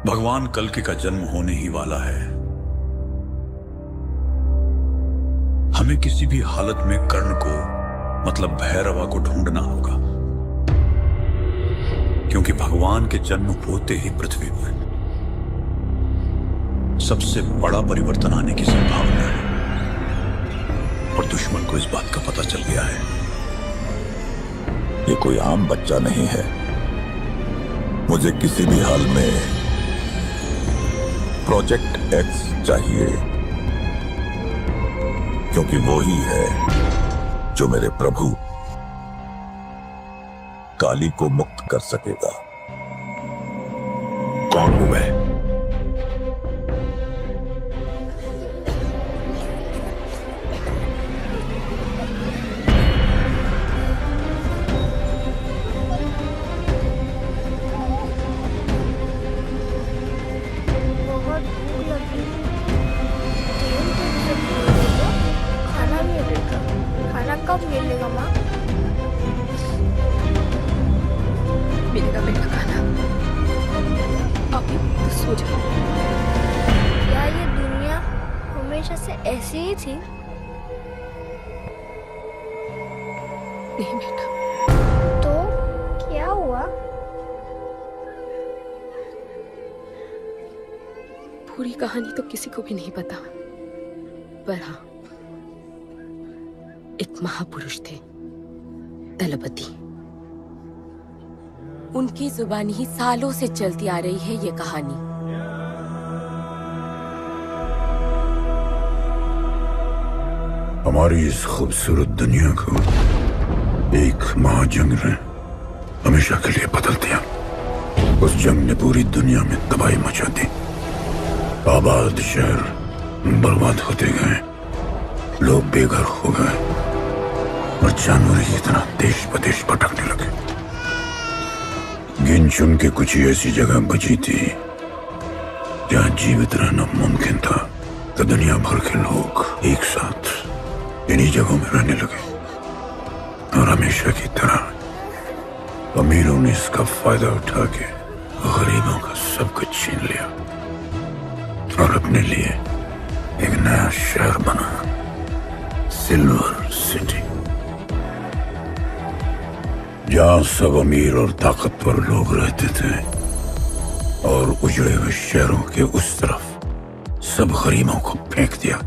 भगवान कल्कि का जन्म होने ही वाला है। हमें किसी भी हालत में कर्ण को मतलब भैरवा को ढूंढना होगा, क्योंकि भगवान के जन्म होते ही पृथ्वी पर सबसे बड़ा परिवर्तन आने की संभावना है और दुश्मन को इस बात का पता चल गया है। ये कोई आम बच्चा नहीं है। मुझे किसी भी हाल में प्रोजेक्ट एक्स चाहिए, क्योंकि वो ही है जो मेरे प्रभु काली को मुक्त कर सकेगा। कौन हूं मैं? बहुत भूख लगी। तेल तो मुझे मिलेगा, खाना मिलेगा। खाना कब मिलेगा माँ? मिलेगा बेटा खाना। अभी तो सो जा। क्या ये दुनिया हमेशा से ऐसी ही थी? नहीं बेटा, तो क्या हुआ? पूरी कहानी तो किसी को भी नहीं पता, पर हाँ, एक महापुरुष थे दलपति। उनकी जुबानी ही सालों से चलती आ रही है ये कहानी। हमारी इस खूबसूरत दुनिया को एक महाजंग ने हमेशा के लिए बदल दिया। उस जंग ने पूरी दुनिया में तबाही मचा दी। आबाद शहर बर्बाद होते गए, लोग बेघर हो गए और जानवर की तरह देश प्रदेश भटकने लगे। गिन चुन के कुछ ही ऐसी जगह बची थी जहां जीवित रहना मुमकिन था, तो दुनिया भर के लोग एक साथ इन्हीं जगहों में रहने लगे और हमेशा की तरह अमीरों ने इसका फायदा उठा के गरीबों का सब कुछ छीन लिया और अपने लिए एक नया शहर बना, सिल्वर सिटी, जहां सब अमीर और ताकतवर लोग रहते थे और उजड़े हुए शहरों के उस तरफ सब गरीबों को फेंक दिया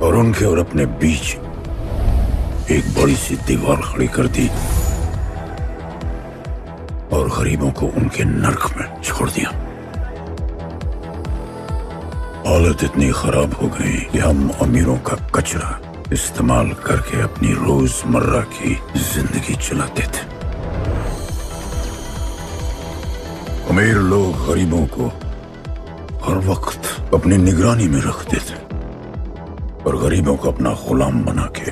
और उनके और अपने बीच एक बड़ी सी दीवार खड़ी कर दी और गरीबों को उनके नर्क में छोड़ दिया। हालत इतनी खराब हो गई कि हम अमीरों का कचरा इस्तेमाल करके अपनी रोजमर्रा की जिंदगी चलाते थे। अमीर लोग गरीबों को हर वक्त अपनी निगरानी में रखते थे और गरीबों को अपना गुलाम बना के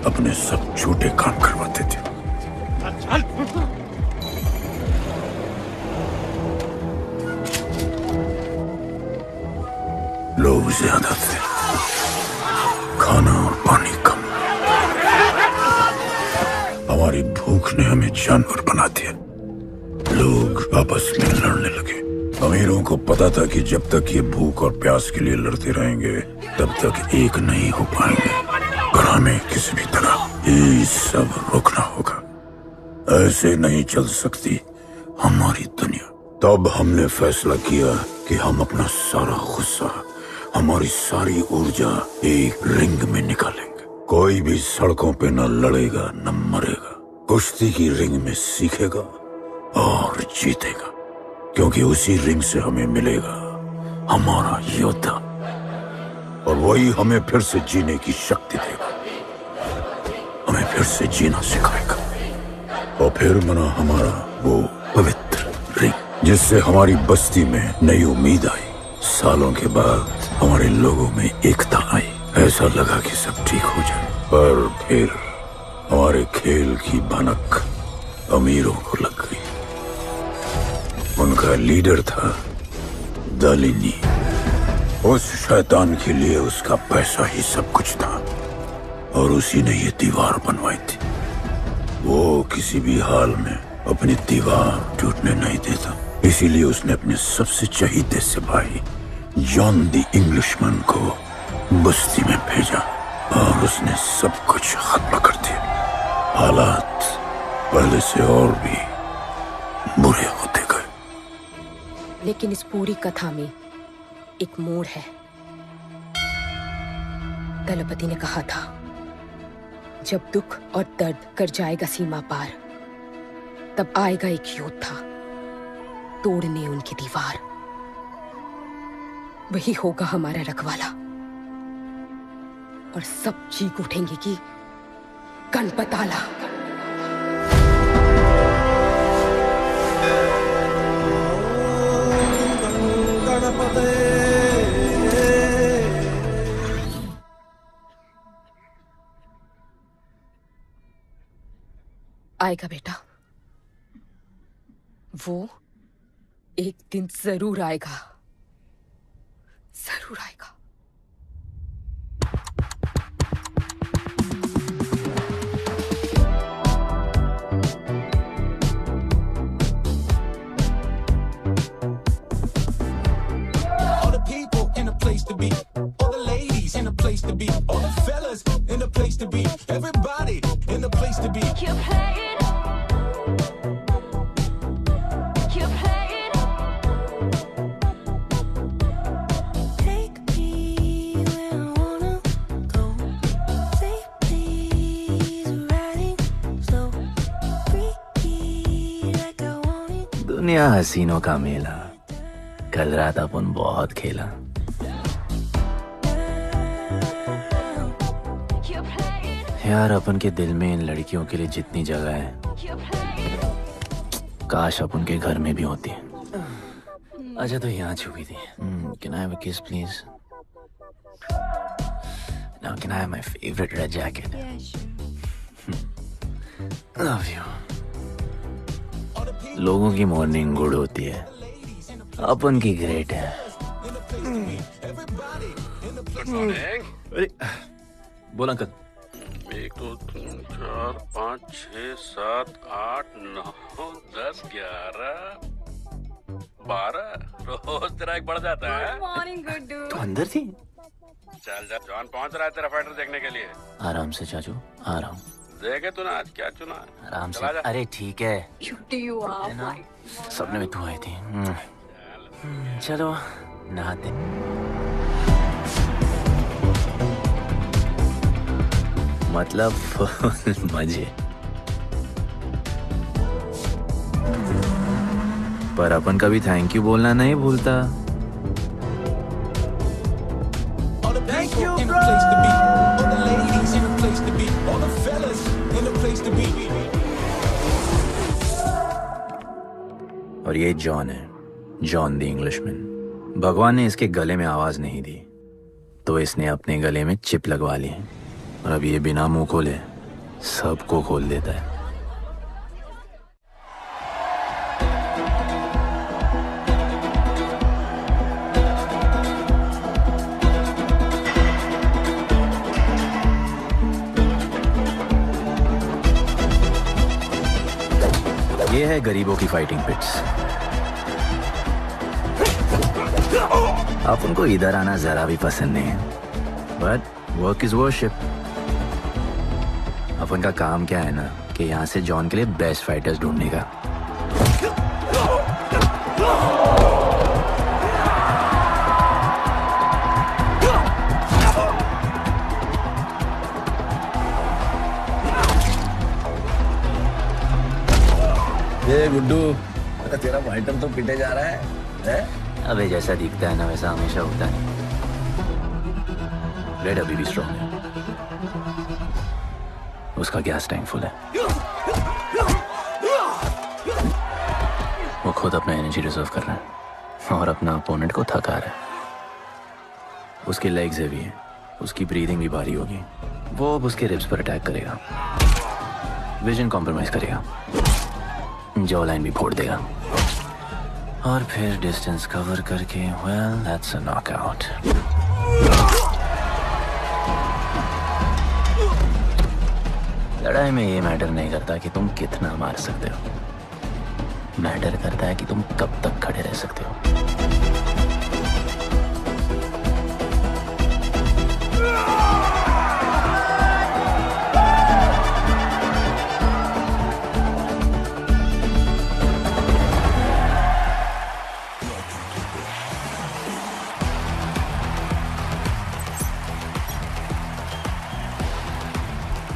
अपने सब छोटे काम करवाते थे। लोग ज्यादा थे, खाना और पानी कम। हमारी भूख ने हमें जानवर बना दिया। लोग आपस में लड़ने लगे। अमीरों को पता था कि जब तक ये भूख और प्यास के लिए लड़ते रहेंगे तब तक एक नहीं हो पाएंगे और हमें किसी भी तरह ये सब रोकना होगा। ऐसे नहीं चल सकती हमारी दुनिया। तब हमने फैसला किया कि हम अपना सारा गुस्सा, हमारी सारी ऊर्जा एक रिंग में निकालेंगे। कोई भी सड़कों पे न लड़ेगा न मरेगा, कुश्ती की रिंग में सीखेगा और जीतेगा, क्योंकि उसी रिंग से हमें मिलेगा हमारा योद्धा और वही हमें फिर से जीने की शक्ति देगा, हमें फिर से जीना सिखाएगा और फिर बना हमारा वो पवित्र रिंग, जिससे हमारी बस्ती में नई उम्मीद आई। सालों के बाद हमारे लोगों में एकता आई। ऐसा लगा कि सब ठीक हो जाए, पर फिर हमारे खेल की भनक अमीरों को लग गई। उनका लीडर था दालिनी। उस शैतान के लिए उसका पैसा ही सब कुछ था और उसी ने ये दीवार बनवाई थी। वो किसी भी हाल में अपनी दीवार टूटने नहीं देता, इसीलिए उसने अपने सबसे चहीते सिपाही जॉन द इंग्लिशमैन को बस्ती में भेजा और उसने सब कुछ खत्म कर दिया। हालात पहले से और भी बुरे होते गए। लेकिन इस पूरी कथा में एक मोड़ है। दलपति ने कहा था, जब दुख और दर्द कर जाएगा सीमा पार, तब आएगा एक योद्धा तोड़ने उनकी दीवार। वही होगा हमारा रखवाला और सब चीख उठेंगे कि गणपताला। आएगा बेटा, वो एक दिन जरूर आएगा, जरूर आएगा। All the people in a place to be, all the ladies in a place to be, all the fellas in a place to be, everybody in a place to be. Keep playing. Keep playing. Take me where I wanna go. Safely riding slow. Freaky like I want it. दुनिया हसीनों का मेला, कल रात अपन बहुत खेला। Keep playing. यार अपन के दिल में इन लड़कियों के लिए जितनी जगह है, Keep playing. काश अपन के घर में भी होती। अच्छा तो यहाँ छुपी थी। Can I have a kiss please? Now can I have my favorite red jacket? Love you. लोगों की मॉर्निंग गुड होती है, अपन की ग्रेट है। अरे बोला अंकल। 1 2 3 4 5 6 7 8 9 10 11 12 रोज तेरा एक बढ़ जाता है। Morning, good dude. तो अंदर थी। चल जा, जॉन पहुंच रहा है तेरा फाइटर देखने के लिए। आराम से चाचू, आराम। देखे तूने आज क्या चुना है? आराम से। चला जा। अरे ठीक है, Cutie you are. है ना? सपने में तू आई थी। चलो नहाते। मतलब फुल मजे। पर अपन कभी थैंक यू बोलना नहीं भूलता। All the people in a place to be, all the ladies in a place to be, all the fellas in a place to be. और ये जॉन है, जॉन द इंग्लिशमैन। भगवान ने इसके गले में आवाज नहीं दी, तो इसने अपने गले में चिप लगवा ली और अब ये बिना मुंह खोले सबको खोल देता है। ये है गरीबों की फाइटिंग पिट्स। आप उनको इधर आना जरा भी पसंद नहीं है, बट वर्क इज वर्शिप। अपन का काम क्या है ना कि यहाँ से जॉन के लिए बेस्ट फाइटर्स ढूंढने का। ये गुड्डू, तेरा फाइटर तो पिटे जा रहा है? अबे जैसा दिखता है ना वैसा हमेशा होता है। रेड अभी भी स्ट्रॉन्ग है, उसका गैस टैंक फुल है। वो खुद अपना एनर्जी रिजर्व कर रहा है और अपना अपोनेंट को थका रहा है। उसकी लेग्स हेवी है, उसकी ब्रीदिंग भी भारी होगी। वो अब उसके रिब्स पर अटैक करेगा, विजन कॉम्प्रोमाइज करेगा, जॉ लाइन भी फोड़ देगा और फिर डिस्टेंस कवर करके वेल दैट्स अ नॉकआउट। लड़ाई में ये मैटर नहीं करता कि तुम कितना मार सकते हो, मैटर करता है कि तुम कब तक खड़े रह सकते हो।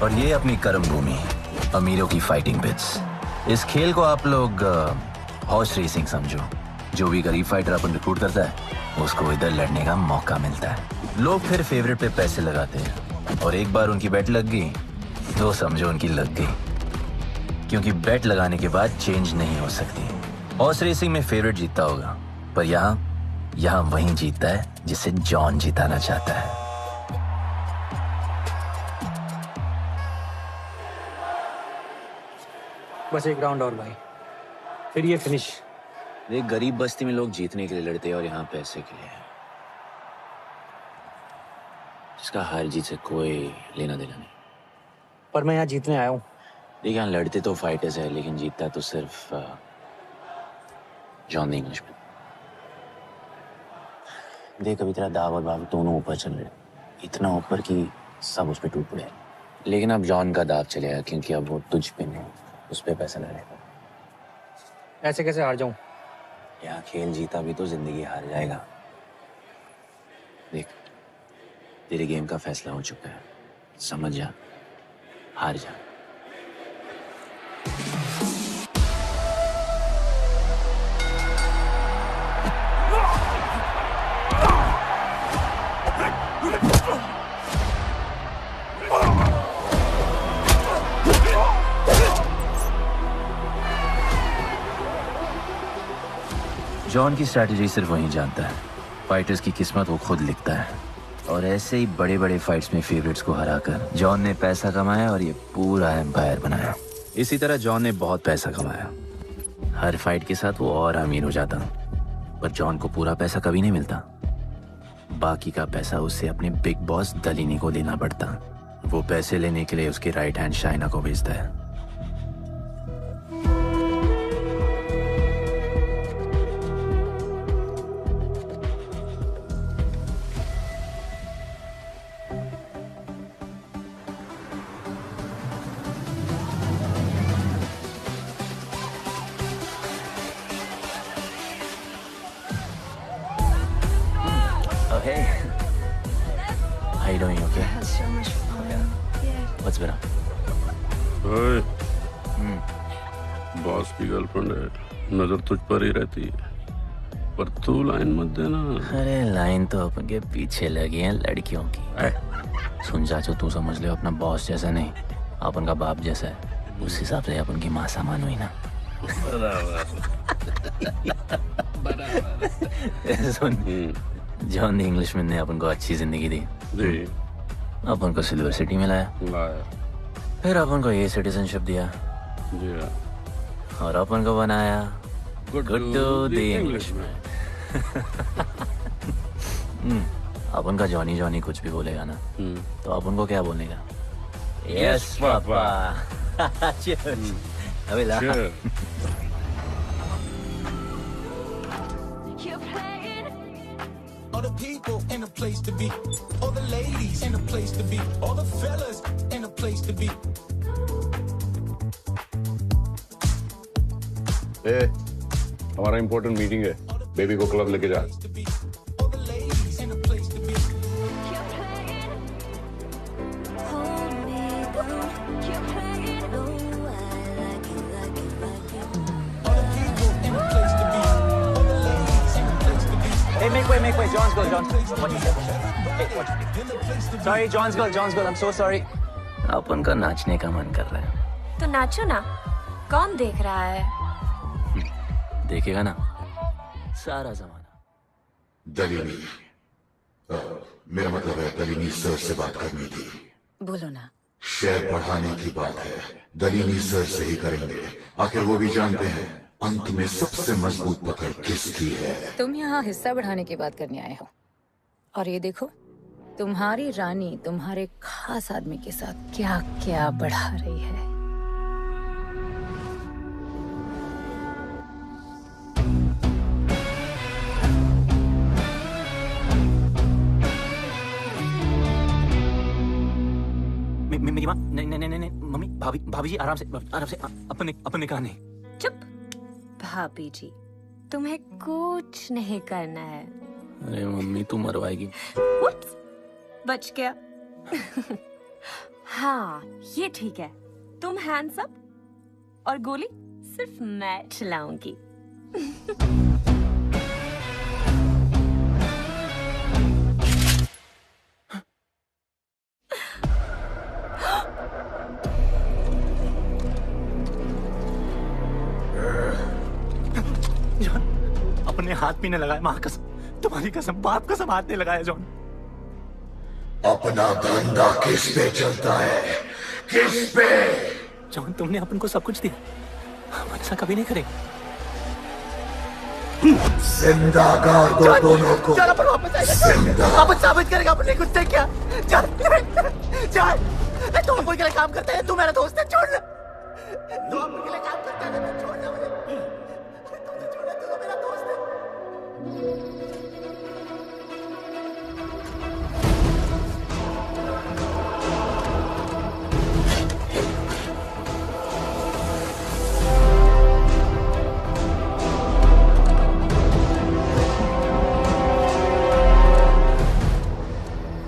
और ये अपनी कर्म भूमि, अमीरों की फाइटिंग पिट्स। इस खेल को आप लोग हॉर्स रेसिंग समझो। जो भी गरीब फाइटर अपन रिक्रूट करता है उसको इधर लड़ने का मौका मिलता है। लोग फिर फेवरेट पे पैसे लगाते हैं और एक बार उनकी बेट लग गई तो समझो उनकी लग गई, क्योंकि बेट लगाने के बाद चेंज नहीं हो सकती। हॉर्स रेसिंग में फेवरेट जीतता होगा, पर यहाँ वही जीतता है जिसे जॉन जिताना चाहता है। बस एक राउंड और भाई, फिर ये फिनिश। एक गरीब बस्ती में लोग जीतने के लिए लड़ते हैं और यहाँ पैसे के लिए, जिसका हार जीत से कोई लेना देना नहीं। पर मैं यहाँ जीतने आया हूँ। देख, यहाँ लड़ते तो फाइटर्स है, लेकिन जीतता तो सिर्फ जॉन द इंग्लिशमैन। देख, अभी तेरा दाव और बाव दोनों ऊपर चल रहे, इतना ऊपर कि सब उस पर टूट पड़े। लेकिन अब जॉन का दाव चलेगा, क्योंकि अब वो तुझ पे नहीं, उस पे पैसा लगेगा। ऐसे कैसे हार जाऊं? यहाँ खेल जीता भी तो जिंदगी हार जाएगा। देख, तेरे गेम का फैसला हो चुका है, समझ जा, हार जा। जॉन की स्ट्रैटेजी सिर्फ वही जानता है। फाइटर्स की किस्मत वो खुद लिखता है, और ऐसे ही बड़े बड़े फाइट्स में फेवरेट्स को हराकर जॉन ने पैसा कमाया और ये पूरा एम्पायर बनाया। इसी तरह जॉन ने बहुत पैसा कमाया। हर फाइट के साथ वो और अमीर हो जाता, पर जॉन को पूरा पैसा कभी नहीं मिलता। बाकी का पैसा उसे अपने बिग बॉस दलीनी को देना पड़ता। वो पैसे लेने के लिए उसके राइट हैंड शाइना को भेजता है। Hey, how you doing? Okay. So much fun. Yeah. What's been up? ओए, बॉस की गर्लफ्रेंड है, नजर तुझ पर ही रहती है, पर तू लाइन मत देना। अरे लाइन तो अपन के पीछे लगी है लड़कियों की। सुन चाचू, तू समझ ले अपना बॉस जैसा नहीं, अपन का बाप जैसा है। उस हिसाब से अपन की माँ सामान हुई ना। सुन, जॉन द इंग्लिशमैन ने अपन को अच्छी जिंदगी दी, अपन को सिल्वर सिटी में लाया, फिर अपन को ये सिटीजनशिप दिया, और अपन को बनाया गुड्डू द इंग्लिशमैन। अपन का जॉनी जॉनी कुछ भी बोलेगा ना, तो अपन को क्या बोलेगा? Yes papa. चीयर्स। अबे ला। You're playing. All the people in a place to be. All the ladies in a place to be. All the fellas in a place to be. हमारा इम्पोर्टेंट मीटिंग है, baby को club लेके जा। All the ladies in a place to be. You're playing. Hold me down. You're playing. All the people in a place to be. All the ladies in a place to be. Hey, make way. John's girl, John. What you said? Hey, what? Sorry, John's girl. I'm so sorry. अपन का नाचने का मन कर रहा है। तो नाचो ना, कौन देख रहा है? देखेगा ना सारा जमाना। दलीनी, मेरा मतलब है दलीनी सर से बात करनी थी। बोलो ना। शेयर बढ़ाने की बात है, दलीनी सर से ही करेंगे। आखिर वो भी जानते हैं अंत में सबसे मजबूत पकड़ किसकी है। तुम यहाँ हिस्सा बढ़ाने की बात करने आए हो, और ये देखो तुम्हारी रानी तुम्हारे खास आदमी के साथ क्या क्या बढ़ा रही है। भाभी जी आराम से अपन निकाह नहीं। चुप। भाभी जी, तुम्हें कुछ नहीं करना है। अरे मम्मी तू मरवाएगी। Whoops, बच गया। हाँ ये ठीक है, तुम हैंड्स अप और गोली सिर्फ मैं चलाऊंगी। जॉन, अपने हाथ पीने लगाए, माँ कसम, तुम्हारी कसम, बाप कसम हाथ नहीं लगाया जॉन। अपना धंधा किस पे चलता है? किस पे? जॉन तुमने अपन को सब कुछ दिया, अपन ऐसा कभी नहीं करेगा। जिंदा गाड़ दो दोनों को। चल अपन वापस आएगा, जिंदा। अपन साबित करेगा अपन ने कुछ नहीं किया। चल चल, तुम अपन के लिए काम करते हैं, तू मेरा दोस्त है, छोड़। तू अपन के लिए काम करता है, तो छोड़ ना मुझे। तुझे छोड़, तू तो मेरा दोस्त है।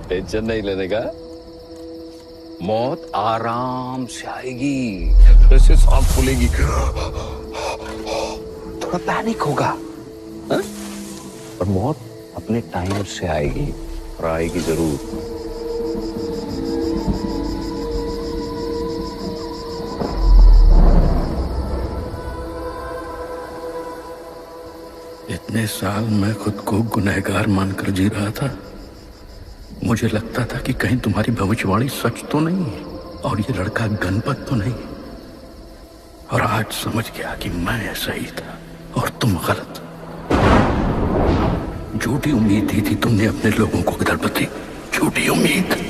टेंशन नहीं लेने का, मौत आराम से आएगी, जैसे सांस फूलेगी, थोड़ा पैनिक होगा, हा? और मौत अपने टाइम से आएगी, और आएगी जरूर। इतने साल मैं खुद को गुनहगार मानकर जी रहा था। मुझे लगता था कि कहीं तुम्हारी भविष्यवाणी सच तो नहीं है और ये लड़का गणपत तो नहीं। और आज समझ गया कि मैं सही था और तुम गलत। झूठी उम्मीद दी थी तुमने अपने लोगों को गणपति, झूठी उम्मीद।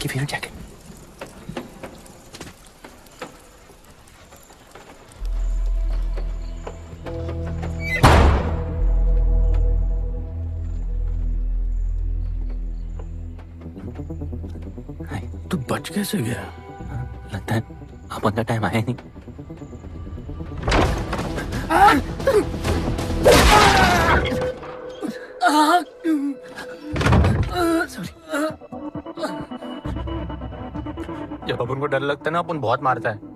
की फेवरेट जैकेट। तू बच कैसे गया? लगता है अपन का टाइम आया नहीं। जब अपन को डर लगता है ना, अपन बहुत मारता है।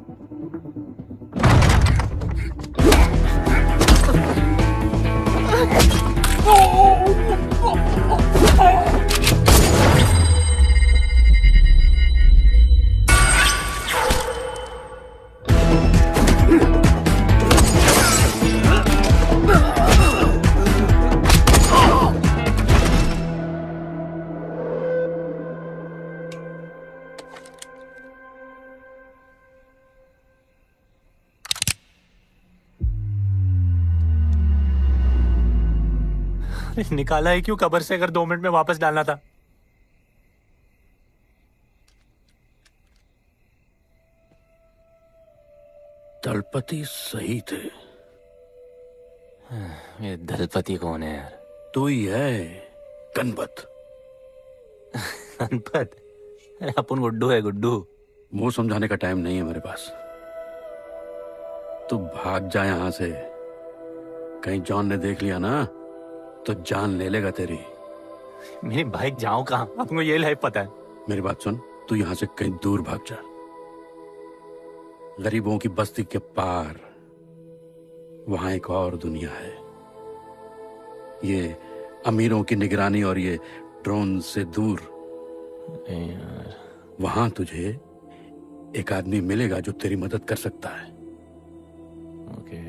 निकाला है क्यों कब्र से, अगर 2 मिनट में वापस डालना था। दलपति सही थे। ये दलपति कौन है यार? तू ही है गणपत। गणपत? अरे अपन गुड्डू है, गुड्डू। वो समझाने का टाइम नहीं है मेरे पास। तू भाग जा यहां से। कहीं जॉन ने देख लिया ना तो जान ले लेगा तेरी। मेरी बाइक जाऊं कहां? आपको ये लाइफ पता है। मेरी बात सुन, तू यहां से कहीं दूर भाग जा। गरीबों की बस्ती के पार वहां एक और दुनिया है। ये अमीरों की निगरानी और ये ड्रोन से दूर। यार वहां तुझे एक आदमी मिलेगा जो तेरी मदद कर सकता है। ओके।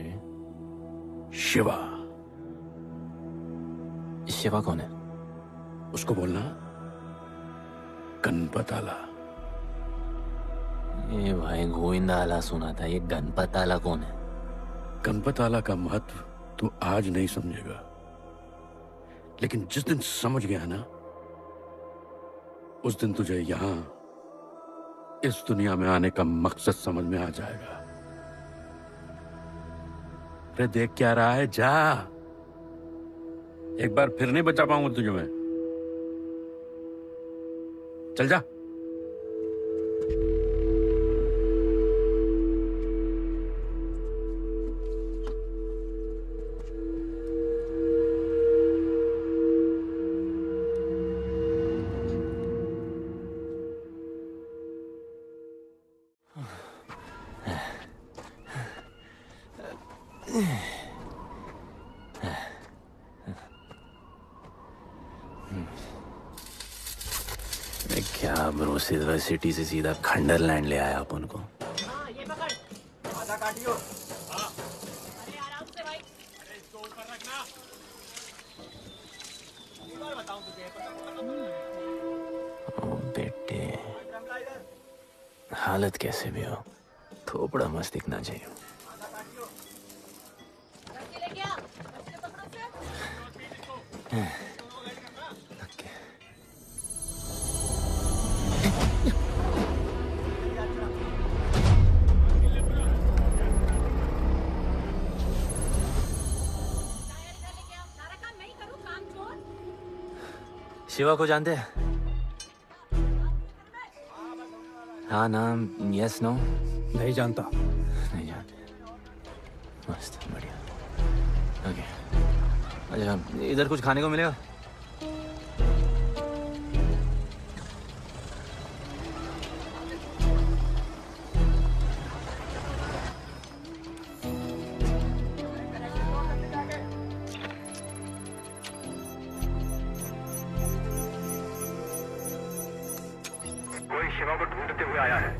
शिवा। शिवा कौन है? उसको बोलना गणपत आला। ये भाई गोविंदा आला सुना था, ये गणपत आला कौन है? गणपत आला का महत्व तू आज नहीं समझेगा, लेकिन जिस दिन समझ गया ना, उस दिन तुझे यहां इस दुनिया में आने का मकसद समझ में आ जाएगा। अरे देख क्या रहा है, जा। एक बार फिर नहीं बचा पाऊंगा तुझे मैं। चल जा। क्या ब्रो, सिल्वर सिटी से सीधा खंडरलैंड ले आया अपन को। ये पकड़, आधा काटियो। अरे आराम से भाई। अरे इसको ऊपर रखना। एक बार बताऊं तुझे। ओ बेटे, हालत कैसे भी हो, थोपड़ा मस्त दिखना चाहिए। शिवा को जानते हैं? हाँ, नाम यस नो? नहीं जानता। नहीं जानते। मस्त, बढ़िया। ओके, अच्छा इधर कुछ खाने को मिलेगा? शिवा को ढूंढते हुए आया है।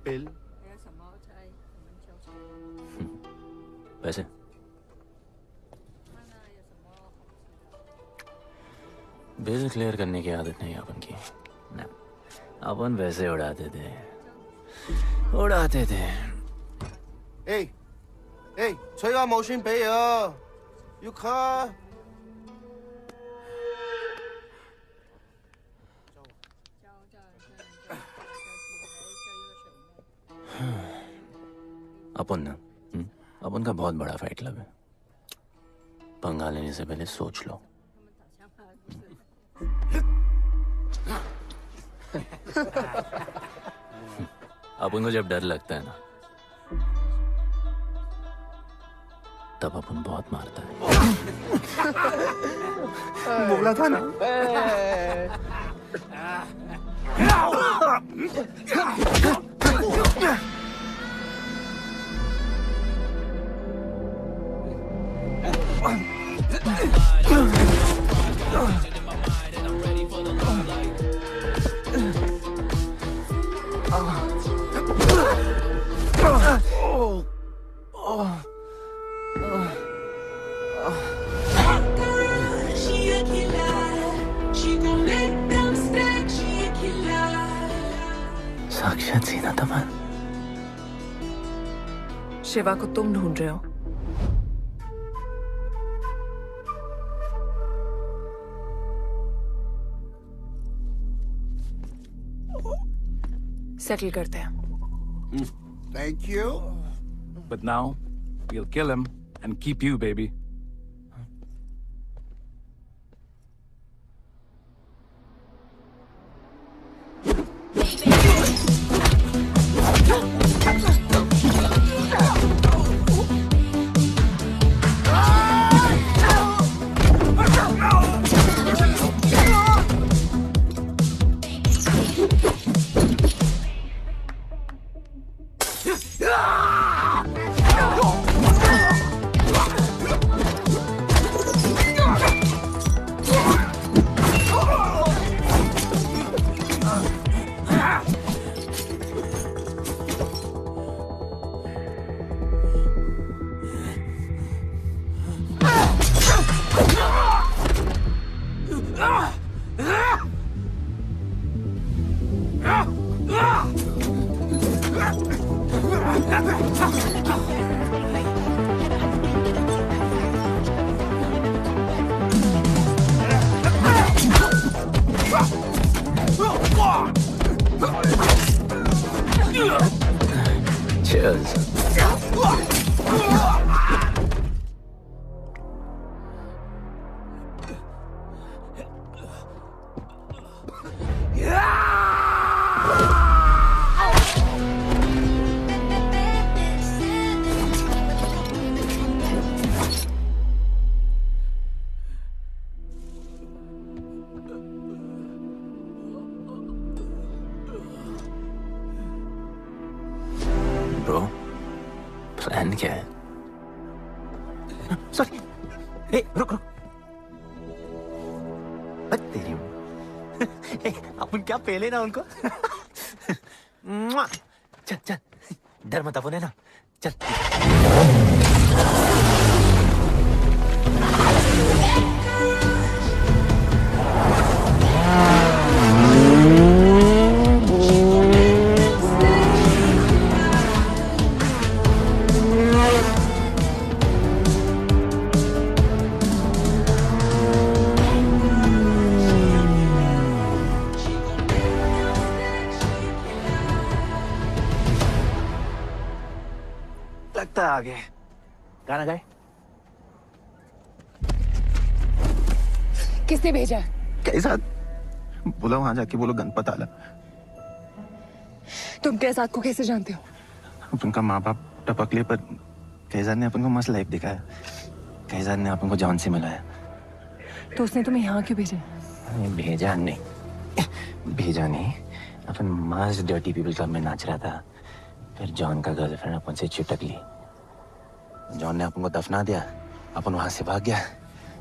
बिल पैसे बिल क्लियर करने की आदत नहीं अपन की ना, अपन वैसे उड़ाते थे।吹下冇算俾啊，要卡。 अपन ना, अपन का बहुत बड़ा फाइट क्लब है। पंगा लेने से पहले सोच लो। अपन को जब डर लगता है ना, तब अपन बहुत मारता है। बोला था ना। साक्षात सीना तमन। शिवा को तुम ढूंढ रहे हो? सेटल करते हैं। Thank you. But now, we'll kill him and keep you, baby. Bro, plan क्या है? सॉरी, रुक रुक। तेरी अपन क्या पहले ना उनको। चल चल, डर मत अपन है ना, चल। लगता है आगे गाना गाए। किसने भेजा? कैसा? बोला वहां जाके बोलो गणपत आला। तुम कैसाद को कैसे जानते हो? उनका माँ बाप टपकले पर कैसाद ने अपन को मस्त लाइफ दिखाया। कैसाद ने अपन को जॉन से मिलाया। तो उसने तुम्हें यहाँ क्यों भेजा? भेजा नहीं, अपन मस्त डर्टी पीपल क्लब में नाच रहा था। फिर जॉन का गर्लफ्रेंड अपन से चिपक ली। जॉन ने अपन को दफना दिया, अपन वहां से भाग गया।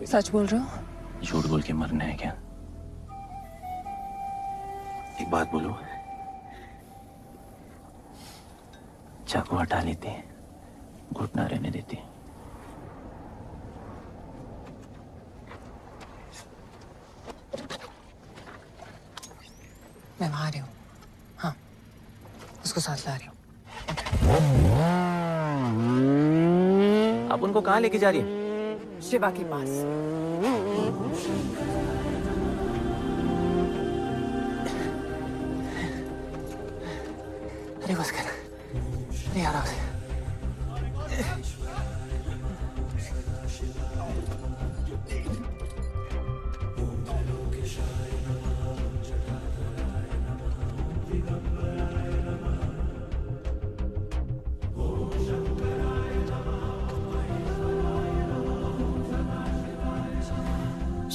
सच बोल रहे हो? झूठ बोल के मरना है क्या? एक बात बोलूं, चाकू हटा लेते, घुटना रहने देते। मैं वहां आ रही हूँ। हाँ, उसको साथ ला रही हूँ। आप उनको कहाँ लेके जा रही हैं? शिवा के पास। अरे बस कर, नहीं आ रहा उसे।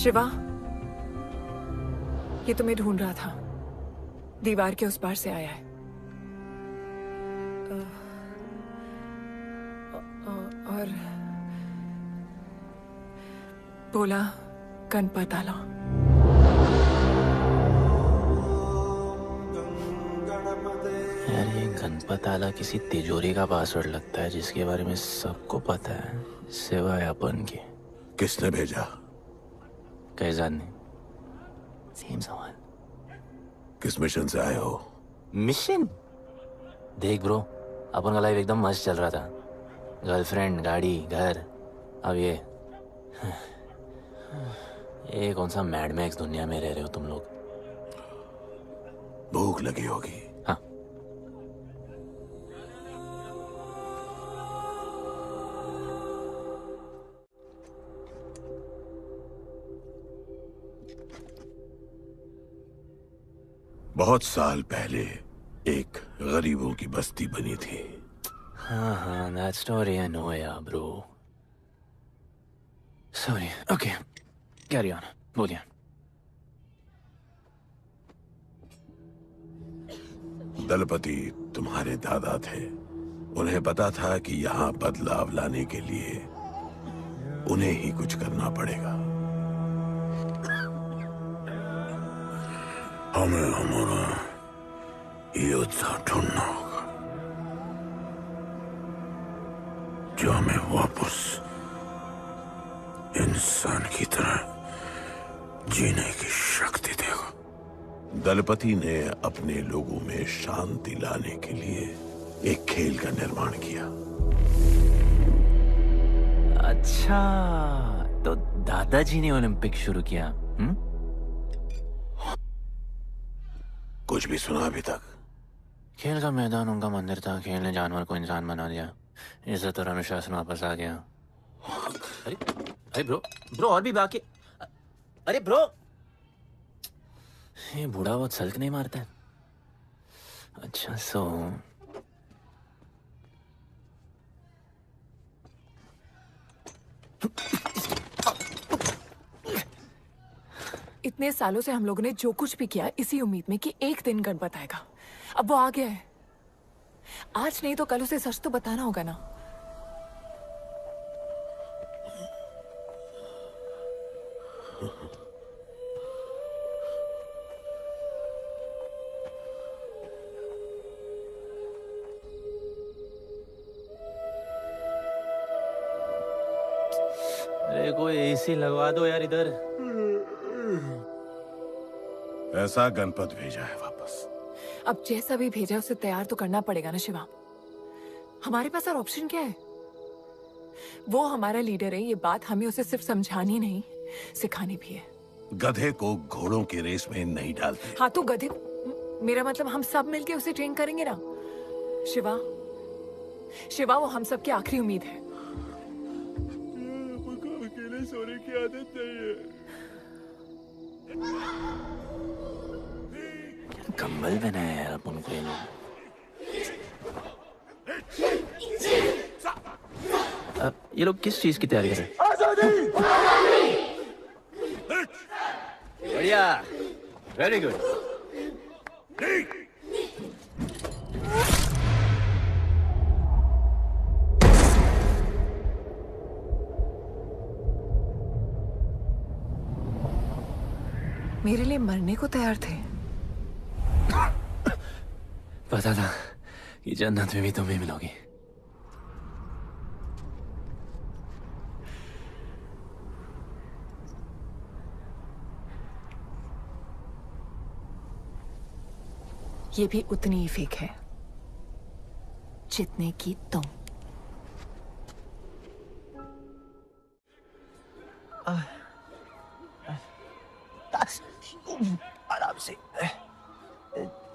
शिवा, ये तुम्हें ढूंढ रहा था। दीवार के उस पार से आया है। और बोला गणपत आला। यार ये गणपत आला किसी तिजोरी का पासवर्ड लगता है जिसके बारे में सबको पता है सिवाय अपन के। किसने भेजा? कैसाद ने। सेम सवाल। किस मिशन से आए हो? मिशन? देख ब्रो, अपन का लाइफ एकदम मस्त चल रहा था। गर्लफ्रेंड, गाड़ी, घर। अब ये कौन सा मैड मैक्स दुनिया में रह रहे हो तुम लोग। भूख लगी होगी। हाँ। बहुत साल पहले एक गरीबों की बस्ती बनी थी। हाँ, that story I know, yeah, bro. Sorry. Okay, carry on. बोलिए। दलपति तुम्हारे दादा थे। उन्हें पता था कि यहाँ बदलाव लाने के लिए उन्हें ही कुछ करना पड़ेगा। हमें हमारा योद्धा ढूंढना होगा जो हमें वापस इंसान की तरह जीने की शक्ति देगा। दलपति ने अपने लोगों में शांति लाने के लिए एक खेल का निर्माण किया। अच्छा, तो दादाजी ने ओलंपिक शुरू किया। कुछ भी सुना अभी तक? खेल का मैदान उनका मंदिर था, खेल ने जानवर को इंसान बना दिया, इज्जत और अनुशासन वापस आ गया। अरे अरे ब्रो और भी बाकी। अरे ब्रो, ये बूढ़ा बहुत सल्क नहीं मारता है। अच्छा सो इतने सालों से हम लोगों ने जो कुछ भी किया इसी उम्मीद में कि एक दिन गणपत आएगा। अब वो आ गया है। आज नहीं तो कल उसे सच तो बताना होगा ना। अरे कोई एसी लगवा दो यार इधर। ऐसा गणपत भेजा है वापस। अब जैसा भी भेजा उसे तैयार तो करना पड़ेगा ना शिवा। हमारे पास और ऑप्शन क्या है? वो हमारा लीडर है, ये बात हमें उसे सिर्फ समझानी नहीं सिखानी भी है। गधे को घोड़ों की रेस में नहीं डालते। हाँ तो गधे, मेरा मतलब हम सब मिलके उसे ट्रेन करेंगे ना। शिवा, शिवा वो हम सब की आखिरी उम्मीद है। अकेले सोने की आदत नहीं है। कंबल बनाया यार अपन को ये लोग। ये लोग किस चीज की तैयारी कर रहे हैं? बढ़िया, वेरी गुड। मेरे लिए मरने को तैयार थे। पता था कि जन्नत में भी तुम ही मिलोगी। ये भी उतनी ही फेक है जितने की तुम। आराम से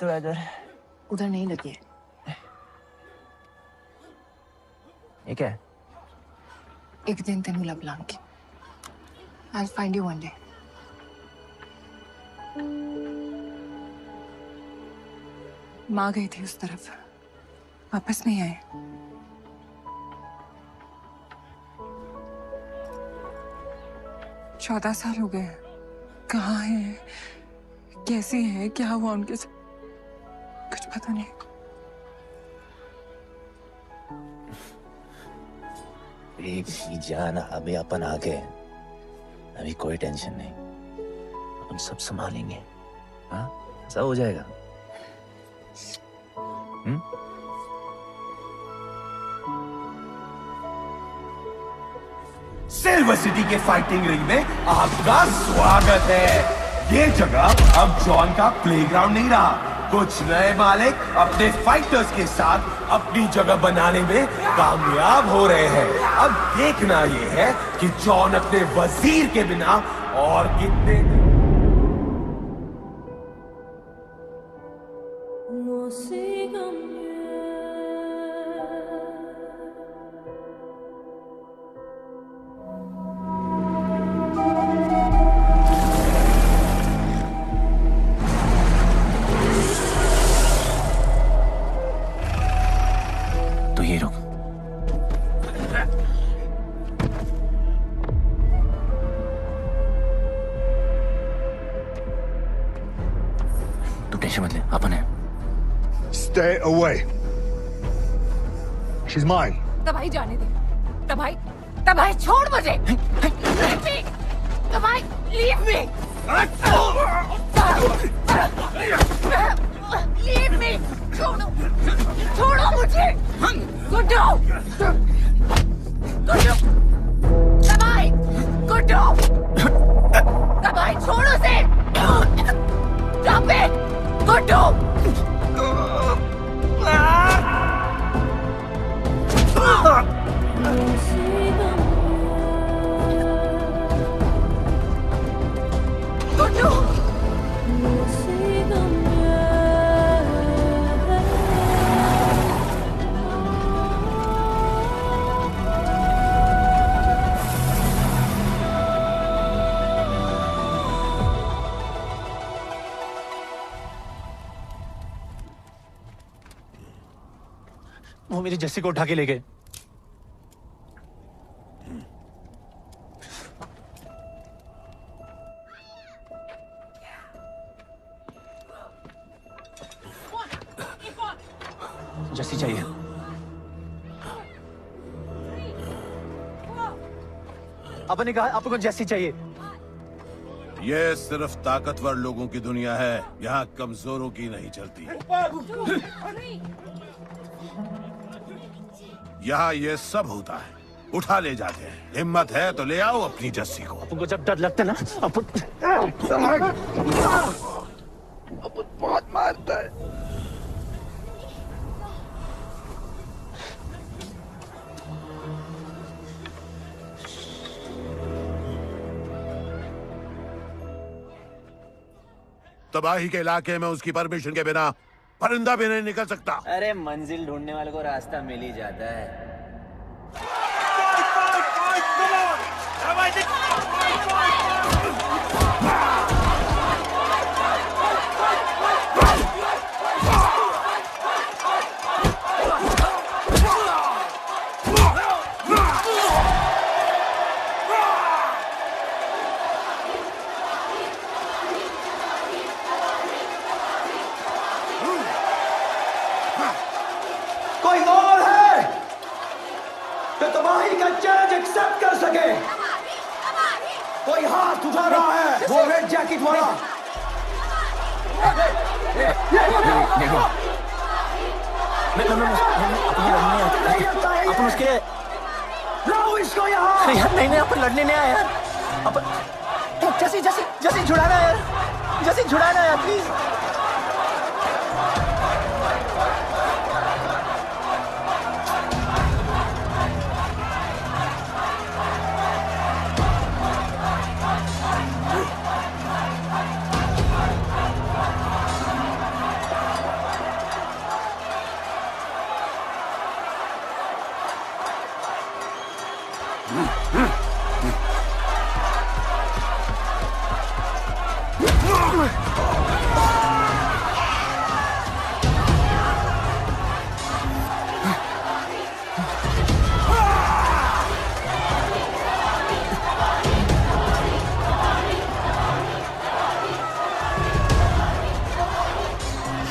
थोड़ा इधर। उधर नहीं लगी है। ये क्या है? एक दिन तेनू लब Langi. I'll find you one day. माँ गई थी उस तरफ, वापस नहीं आए। चौदह साल हो गए। कहाँ है, कैसे है, क्या हुआ उनके साथ, कुछ पता नहीं। बेबी जान, अभी अपन आ गए, अभी कोई टेंशन नहीं, हम सब संभालेंगे। हाँ सब हो जाएगा। सिल्वर सिटी के फाइटिंग रिंग में आपका स्वागत है। ये जगह अब जॉन का प्लेग्राउंड नहीं रहा। कुछ नए मालिक अपने फाइटर्स के साथ अपनी जगह बनाने में कामयाब हो रहे हैं। अब देखना ये है कि जॉन अपने वजीर के बिना और कितने तो ये रुक। तू टेंशन मत ले, अपन है। Stay away. She's mine. तबाही जाने दे। तबाही छोड़ मुझे। Leave me. तबाही, leave me. Leave me. छोड़ो मुझे। गुड्डू। तबाही छोड़ो से। Stop it. गुड्डू। गुड्डू। वो मेरी जस्सी को उठा के ले गए। जस्सी चाहिए। आपने कहा आपको जस्सी चाहिए। ये सिर्फ ताकतवर लोगों की दुनिया है, यहाँ कमजोरों की नहीं चलती। यहाँ ये सब होता है, उठा ले जाते हैं। हिम्मत है तो ले आओ अपनी जस्सी को। आपको जब डर लगता है ना, आप बहुत मारता है। तबाही के इलाके में उसकी परमिशन के बिना परिंदा भी नहीं निकल सकता। अरे मंजिल ढूंढने वाले को रास्ता मिल ही जाता है। कोई और है जो तबाही का चैलेंज एक्सेप्ट कर सके? कोई हाथ उठा रहा है, वो रेड जैकेट वाला। अपन उसके लाओ इसको यहाँ। यार नहीं अपन लड़ने नहीं आया यार। अपन जैसी जैसी जैसी छुड़ाना यार, जैसी छुड़ाना यार प्लीज।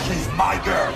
She's my girl.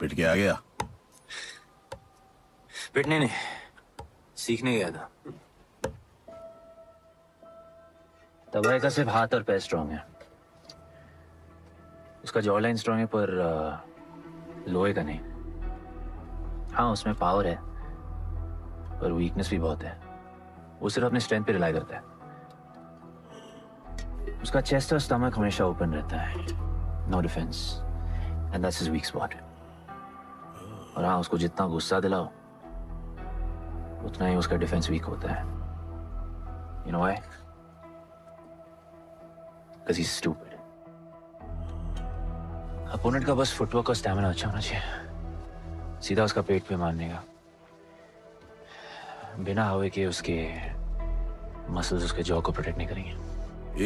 पिट के आ गया? पिटने नहीं, सीखने गया था। तबाही का सिर्फ हाथ और पैर स्ट्रांग है, उसका जॉ लाइन स्ट्रांग है, पर लोहे का नहीं। हाँ उसमें पावर है, पर वीकनेस भी बहुत है। वो सिर्फ अपने स्ट्रेंथ पे रिलाई करता है। उसका चेस्ट और स्टमक हमेशा ओपन रहता है, no defence, and that's his weak spot. और हाँ उसको जितना गुस्सा दिलाओ उतना ही उसका डिफेंस वीक होता है। You know why? Because he's stupid. Opponent का बस फुटवर्क और स्टैमिना अच्छा होना चाहिए। सीधा उसका पेट पे मारने का, बिना हवा के। उसके मसल्स उसके जॉ को प्रोटेक्ट नहीं करेंगे।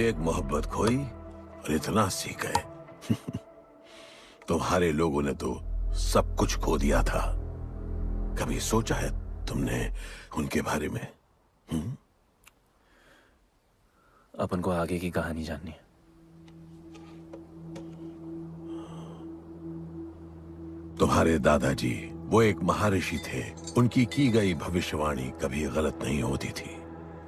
एक मोहब्बत खोई और इतना सीख गए। तुम्हारे लोगों ने तो सब कुछ खो दिया था। कभी सोचा है तुमने उनके बारे में? अपन को आगे की कहानी जाननी है। तुम्हारे दादाजी वो एक महर्षि थे। उनकी की गई भविष्यवाणी कभी गलत नहीं होती थी।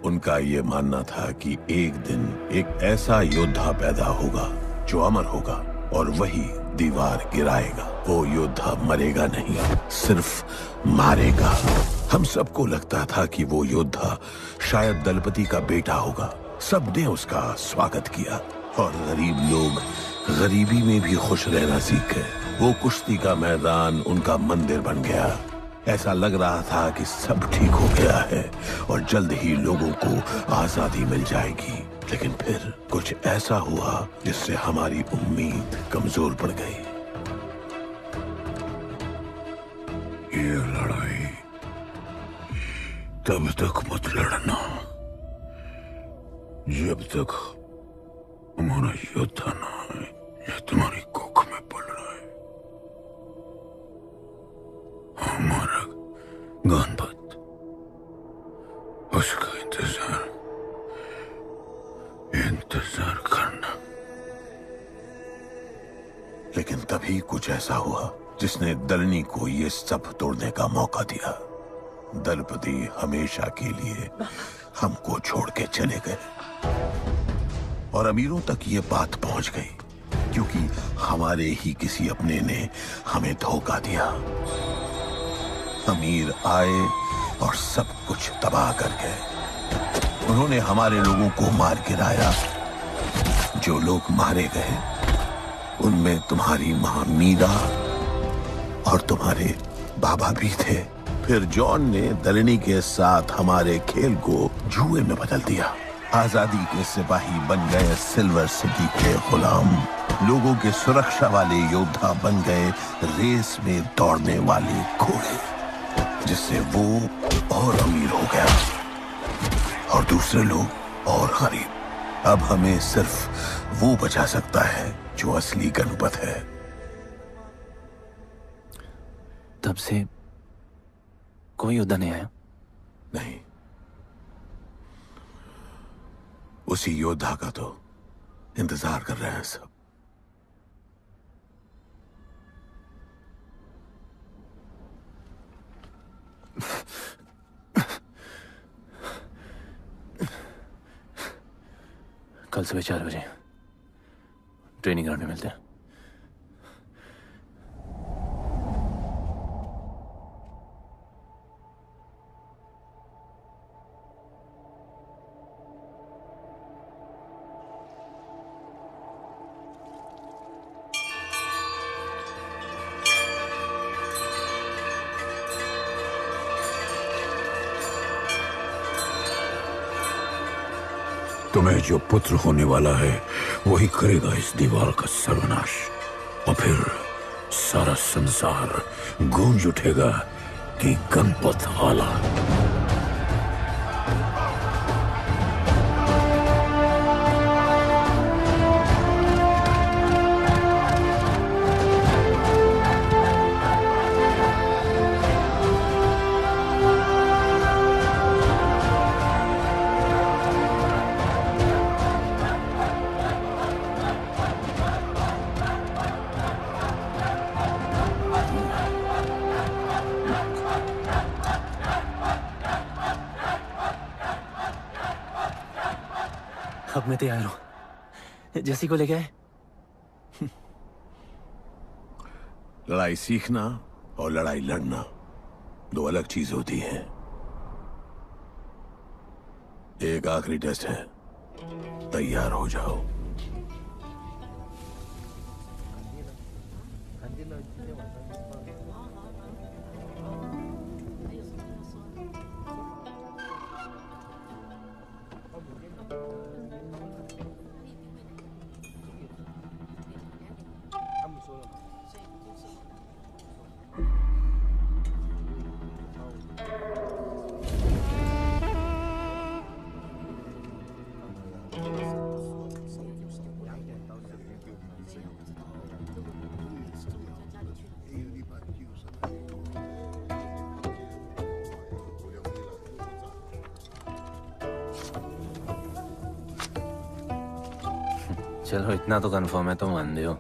उनका ये मानना था कि एक दिन एक ऐसा योद्धा पैदा होगा जो अमर होगा और वही दीवार गिराएगा। वो योद्धा मरेगा नहीं, सिर्फ मारेगा। हम सबको लगता था कि वो योद्धा शायद दलपति का बेटा होगा। सबने उसका स्वागत किया और गरीब लोग गरीबी में भी खुश रहना सीख गए। वो कुश्ती का मैदान उनका मंदिर बन गया। ऐसा लग रहा था कि सब ठीक हो गया है और जल्द ही लोगों को आजादी मिल जाएगी। लेकिन फिर कुछ ऐसा हुआ जिससे हमारी उम्मीद कमजोर पड़ गई। ये लड़ाई तब तक मत लड़ना जब तक हमारा योद्धा ना है या तुम्हारी कोख में पड़ रहा है। हमारा गणपत, उसका इंतजार करना। लेकिन तभी कुछ ऐसा हुआ जिसने दलनी को ये सब तोड़ने का मौका दिया। दलपति हमेशा के लिए हमको छोड़ के चले गए और अमीरों तक ये बात पहुंच गई क्योंकि हमारे ही किसी अपने ने हमें धोखा दिया। अमीर आए और सब कुछ तबाह कर गए। उन्होंने हमारे लोगों को मार गिराया। जो लोग मारे गए उनमें तुम्हारी मां मीरा और तुम्हारे बाबा भी थे। फिर जॉन ने दलनी के साथ हमारे खेल को जुए में बदल दिया। आजादी के सिपाही बन गए सिल्वर सिटी के गुलाम। लोगों के सुरक्षा वाले योद्धा बन गए रेस में दौड़ने वाले घोड़े, जिससे वो और अमीर हो गया और दूसरे लोग और गरीब। अब हमें सिर्फ वो बचा सकता है जो असली गणपत है। तब से कोई योद्धा नहीं आया? नहीं, उसी योद्धा का तो इंतजार कर रहे हैं सब। कल सुबह 4 बजे ट्रेनिंग ग्राउंड में मिलते हैं। तुम्हें जो पुत्र होने वाला है वही करेगा इस दीवार का सर्वनाश। और फिर सारा संसार गूंज उठेगा कि गणपत आला। अब मैं तैयार हूं। जैसी को लेके आए। लड़ाई सीखना और लड़ाई लड़ना दो अलग चीज होती है। एक आखिरी टेस्ट है, तैयार हो जाओ। चलो इतना तो कंफर्म है तो मान दो।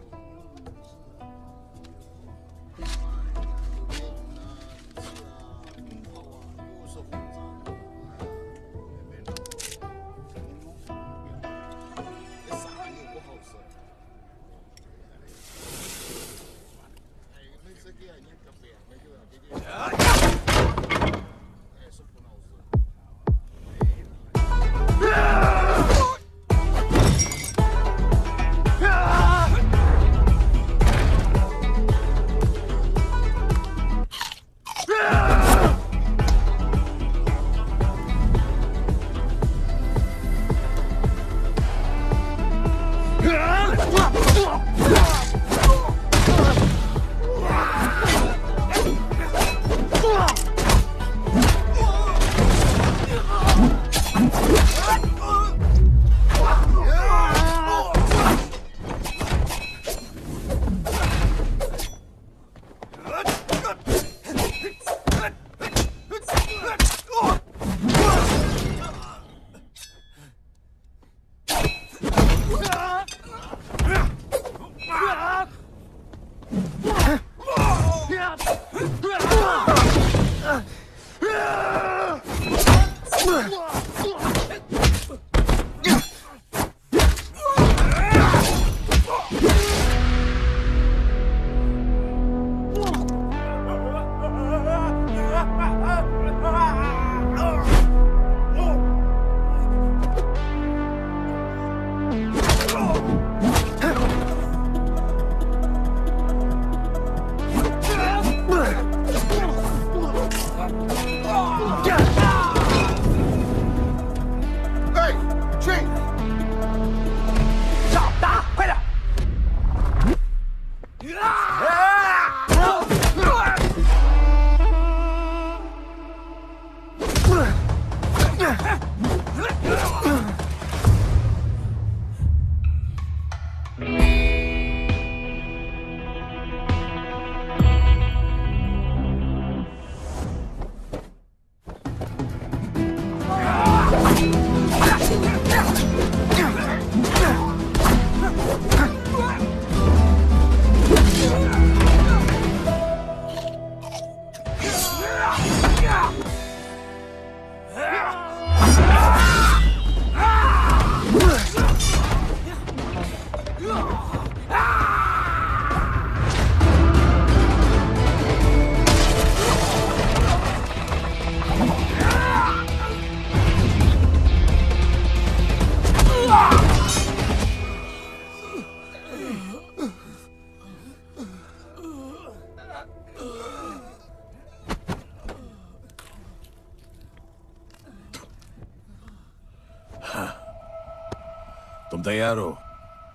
तुम तैयार हो?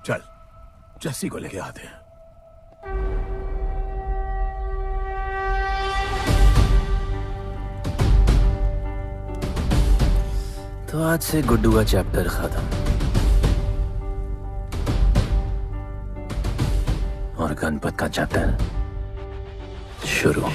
चल जस्सी को लेके आते हैं। तो आज से गुड्डू का चैप्टर खत्म और गणपत का चैप्टर शुरू।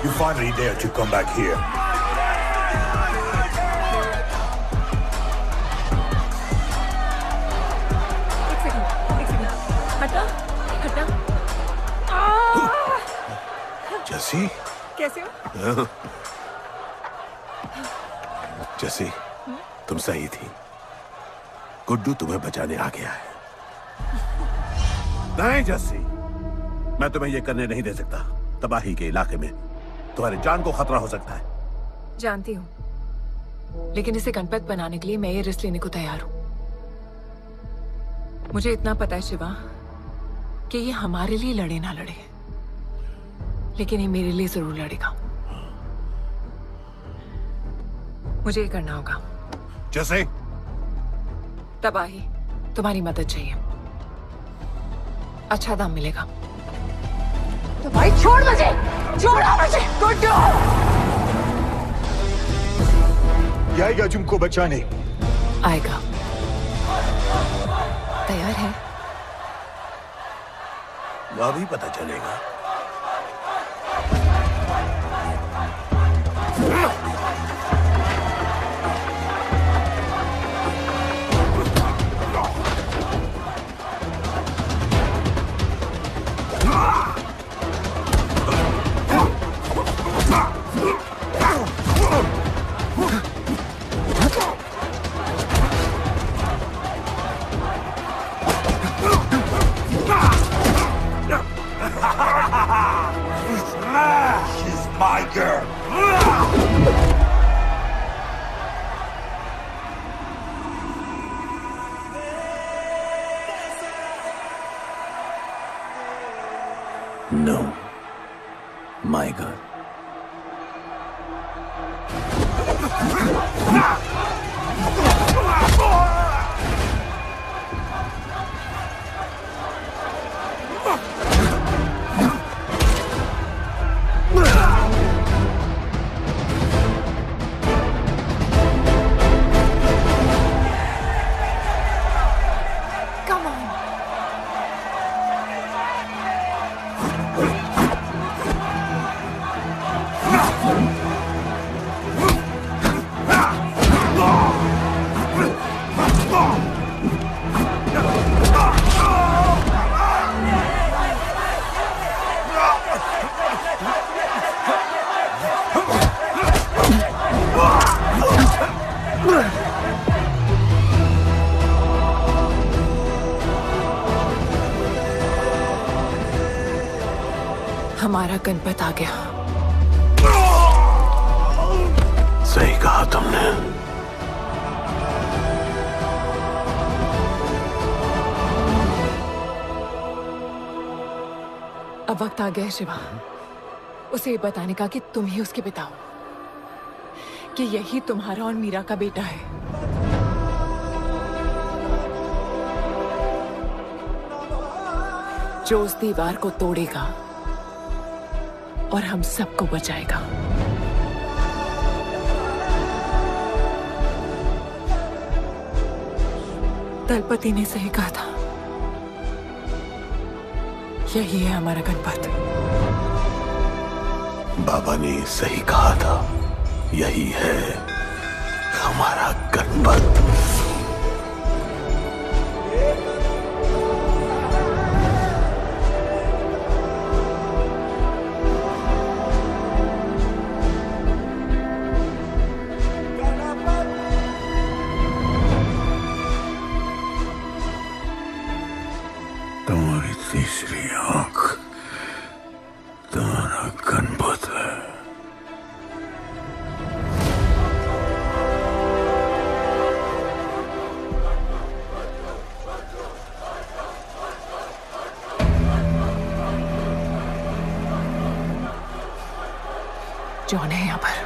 You finally dared to come back here. हटा हटा। जस्सी कैसे हो? जस्सी तुम सही थी। गुड्डू तुम्हें बचाने आ गया है। नहीं जस्सी, मैं तुम्हें यह करने नहीं दे सकता। तबाही के इलाके में तुम्हारी जान को खतरा हो सकता है। जानती हूँ, लेकिन इसे गणपत बनाने के लिए मैं ये रिस्क लेने को तैयार हूं। मुझे इतना पता है शिवा कि ये हमारे लिए लड़े ना लड़े, लेकिन ये मेरे लिए जरूर लड़ेगा। मुझे ये करना होगा। जैसे? तबाही, तुम्हारी मदद चाहिए। अच्छा दाम मिलेगा। तो भाई छोड़ मुझे, छोड़ो मुझे। गुड्डू ये आएगा तुमको बचाने। आएगा। तैयार है? अभी पता चलेगा। She's my girl. No, my girl. Come on. हमारा गणपत आ गया। सही कहा तुमने। अब वक्त आ गया है शिवा, उसे ये बताने का कि तुम ही उसके पिता हो, कि यही तुम्हारा और मीरा का बेटा है। जो उस दीवार को तोड़ेगा और हम सबको बचाएगा। दलपति ने सही कहा था, यही है हमारा गणपत। बाबा ने सही कहा था, यही है हमारा गणपत। तुम्हारी तीसरी आंख तुम्हारा गणपत है। जॉन है यहाँ पर।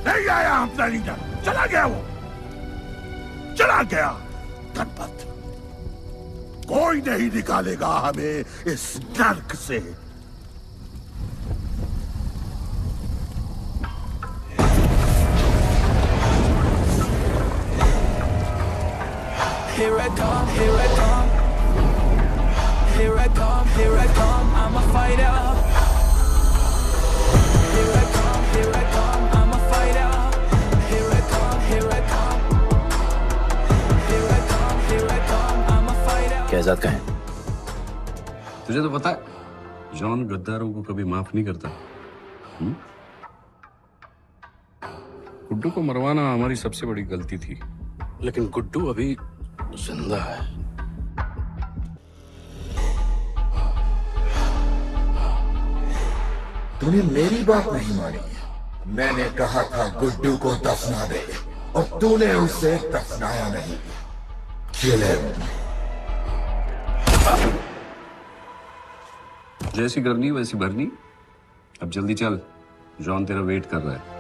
नहीं आया अपना लीडर, चला गया वो, चला गया। गणपत, कोई नहीं निकालेगा हमें इस नर्क से। Here I come, here I come. Here I come, here I come. I'm a fighter. Here I come, here I come. I'm a fighter. Here I come, here I come. Here I come, here I come. I'm a fighter. Kaizad का है? तुझे तो पता है, John गद्दारों को कभी माफ नहीं करता। गुड्डू को मरवाना हमारी सबसे बड़ी गलती थी, लेकिन गुड्डू अभी जिंदा है। तूने मेरी बात नहीं मानी। मैंने कहा था गुड्डू को दफना दे, और तूने उसे दफनाया नहीं। Kill him. जैसी करनी वैसी भरनी। अब जल्दी चल, जॉन तेरा वेट कर रहा है।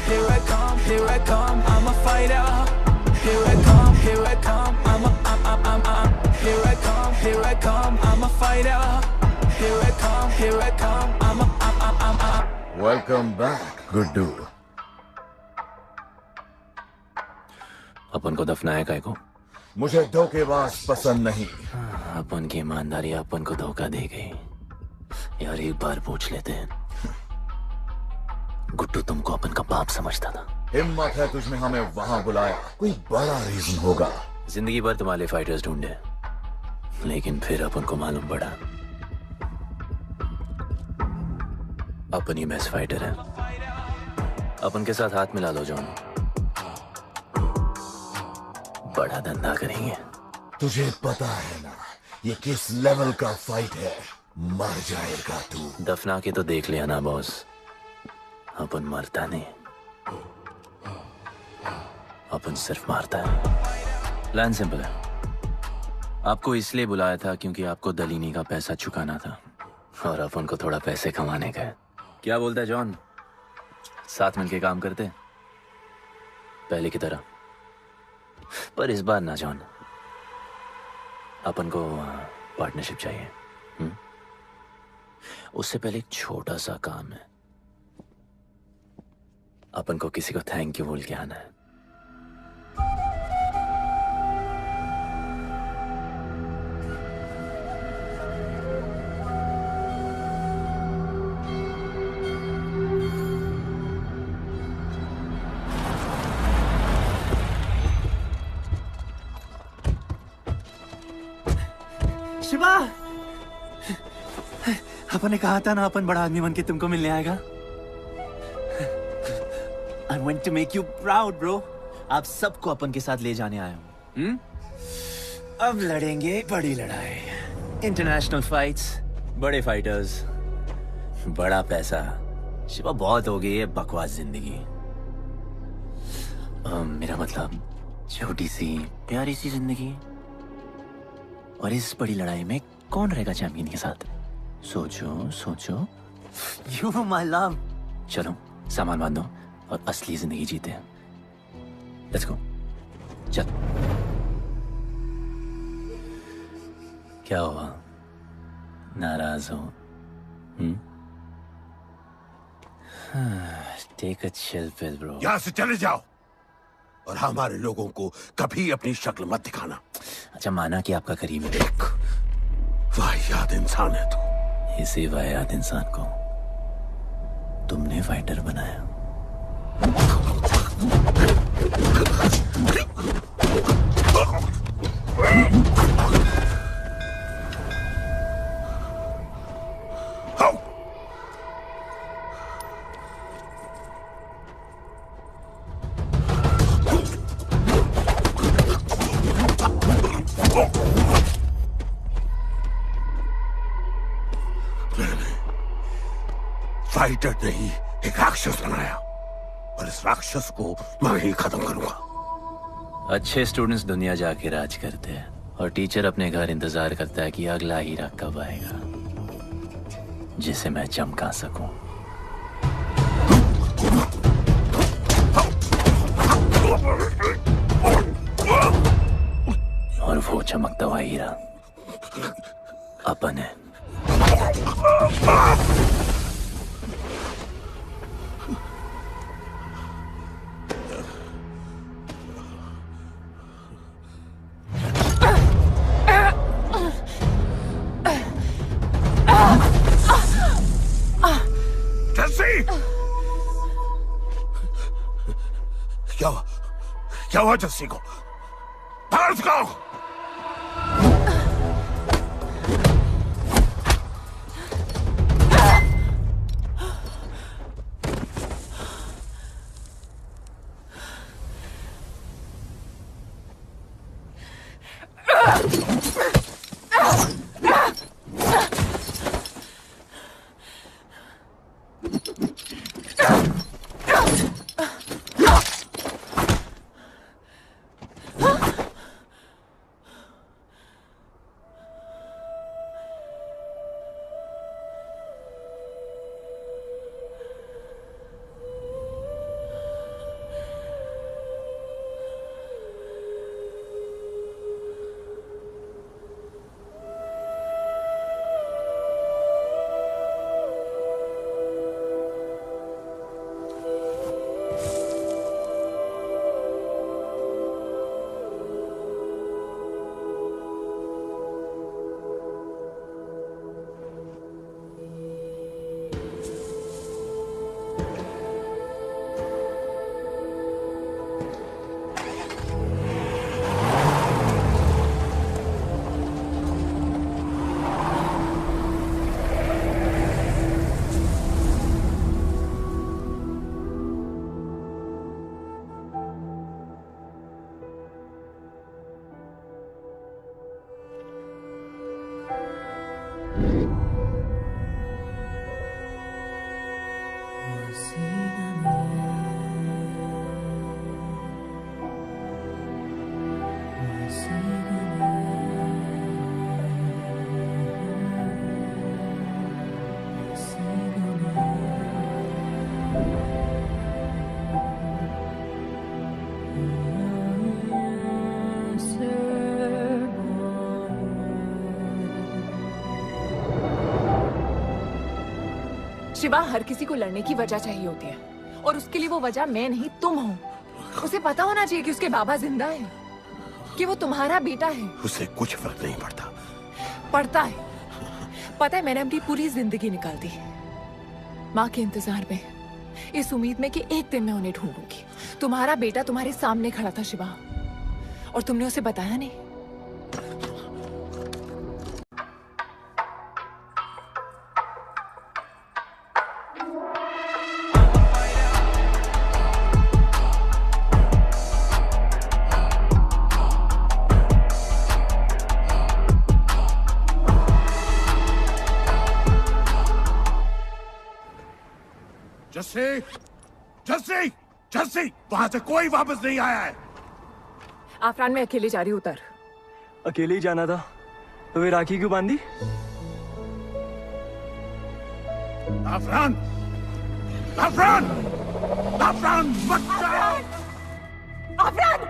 Here I come, here I come, I'm a fighter. Here I come, here I come, I'm here I come, here I come, I'm a fighter. Here I come, here I come, I'm Welcome back, Guddu. अपन को दफनाया काय को? मुझे धोखेबाज पसंद नहीं। अपन की ईमानदारी अपन को धोखा दे गई। यार एक बार पूछ लेते हैं, गुड्डू तुमको अपन का बाप समझता था? हिम्मत है तुझमें हमें वहां बुलाया, कोई बड़ा रीजन होगा। जिंदगी भर तुम्हारे फाइटर्स ढूंढे, लेकिन फिर अपन को मालूम पड़ा अपन ही बेस्ट फाइटर है। अपन के साथ हाथ मिला लो जॉन, बड़ा धंधा करेंगे। तुझे पता है ना ये किस लेवल का फाइट है? मर जाएगा तू। दफना के तो देख लिया ना बॉस, अपन मरता नहीं, अपन सिर्फ मारता है। प्लान सिंपल है, आपको इसलिए बुलाया था क्योंकि आपको दलीनी का पैसा चुकाना था, और अपन को थोड़ा पैसे कमाने का है। क्या बोलता है जॉन, साथ मिलके काम करते पहले की तरह? पर इस बार ना जॉन, अपन को पार्टनरशिप चाहिए। उससे पहले एक छोटा सा काम है, अपन को किसी को थैंक यू बोल के आना है। शिवा, अपन ने कहा था ना अपन बड़ा आदमी बन के तुमको मिलने आएगा। I want to make you proud, bro. आप सबको अपन के साथ ले जाने आया हूँ। अब लड़ेंगे बड़ी लड़ाई, इंटरनेशनल फाइट्स, बड़े फाइटर्स, बड़ा पैसा। शिवा बहुत हो गई है बकवास जिंदगी। मेरा मतलब छोटी सी प्यारी सी जिंदगी, और इस बड़ी लड़ाई में कौन रहेगा चैंपियन के साथ? सोचो सोचो। You my love. चलो सामान बांधो और असली जिंदगी जीते हैं। Let's go. चल। क्या हुआ, नाराज हो? Take a chill pill, bro. यहाँ से चले जाओ, और हमारे लोगों को कभी अपनी शक्ल मत दिखाना। अच्छा माना कि आपका करीब है। वाहियात इंसान है तू। इसी वाहियात इंसान को तुमने फाइटर बनाया। फाइटर नहीं, एक राक्षस बनाया और इस राक्षस को मैं ही खत्म करूंगा। अच्छे स्टूडेंट्स दुनिया जाके राज करते हैं और टीचर अपने घर इंतजार करता है कि अगला हीरा कब आएगा जिसे मैं चमका सकूं। और वो चमकता हुआ हीरा अपन है। क्या हुआ जस्सी को? बाहर निकालो। शिवा, हर किसी को लड़ने की वजह चाहिए होती है और उसके लिए वो वजह मैं नहीं तुम हो। उसे पता होना चाहिए कि उसके बाबा जिंदा है, कि वो तुम्हारा बेटा है। उसे कुछ फर्क नहीं पड़ता। पड़ता है। पता है, मैंने अपनी पूरी जिंदगी निकाल दी माँ के इंतजार में, इस उम्मीद में कि एक दिन मैं उन्हें ढूंढूंगी। तुम्हारा बेटा तुम्हारे सामने खड़ा था शिवा, और तुमने उसे बताया नहीं। जस्सी, जस्सी, जस्सी, वहां से कोई वापस नहीं आया है। आफरान, मैं अकेले जा रही हूँ। उतर। अकेले ही जाना था तो वे राखी क्यों बांधी? आफरान, आफरान, आफरान, मत जाओ। आफरान!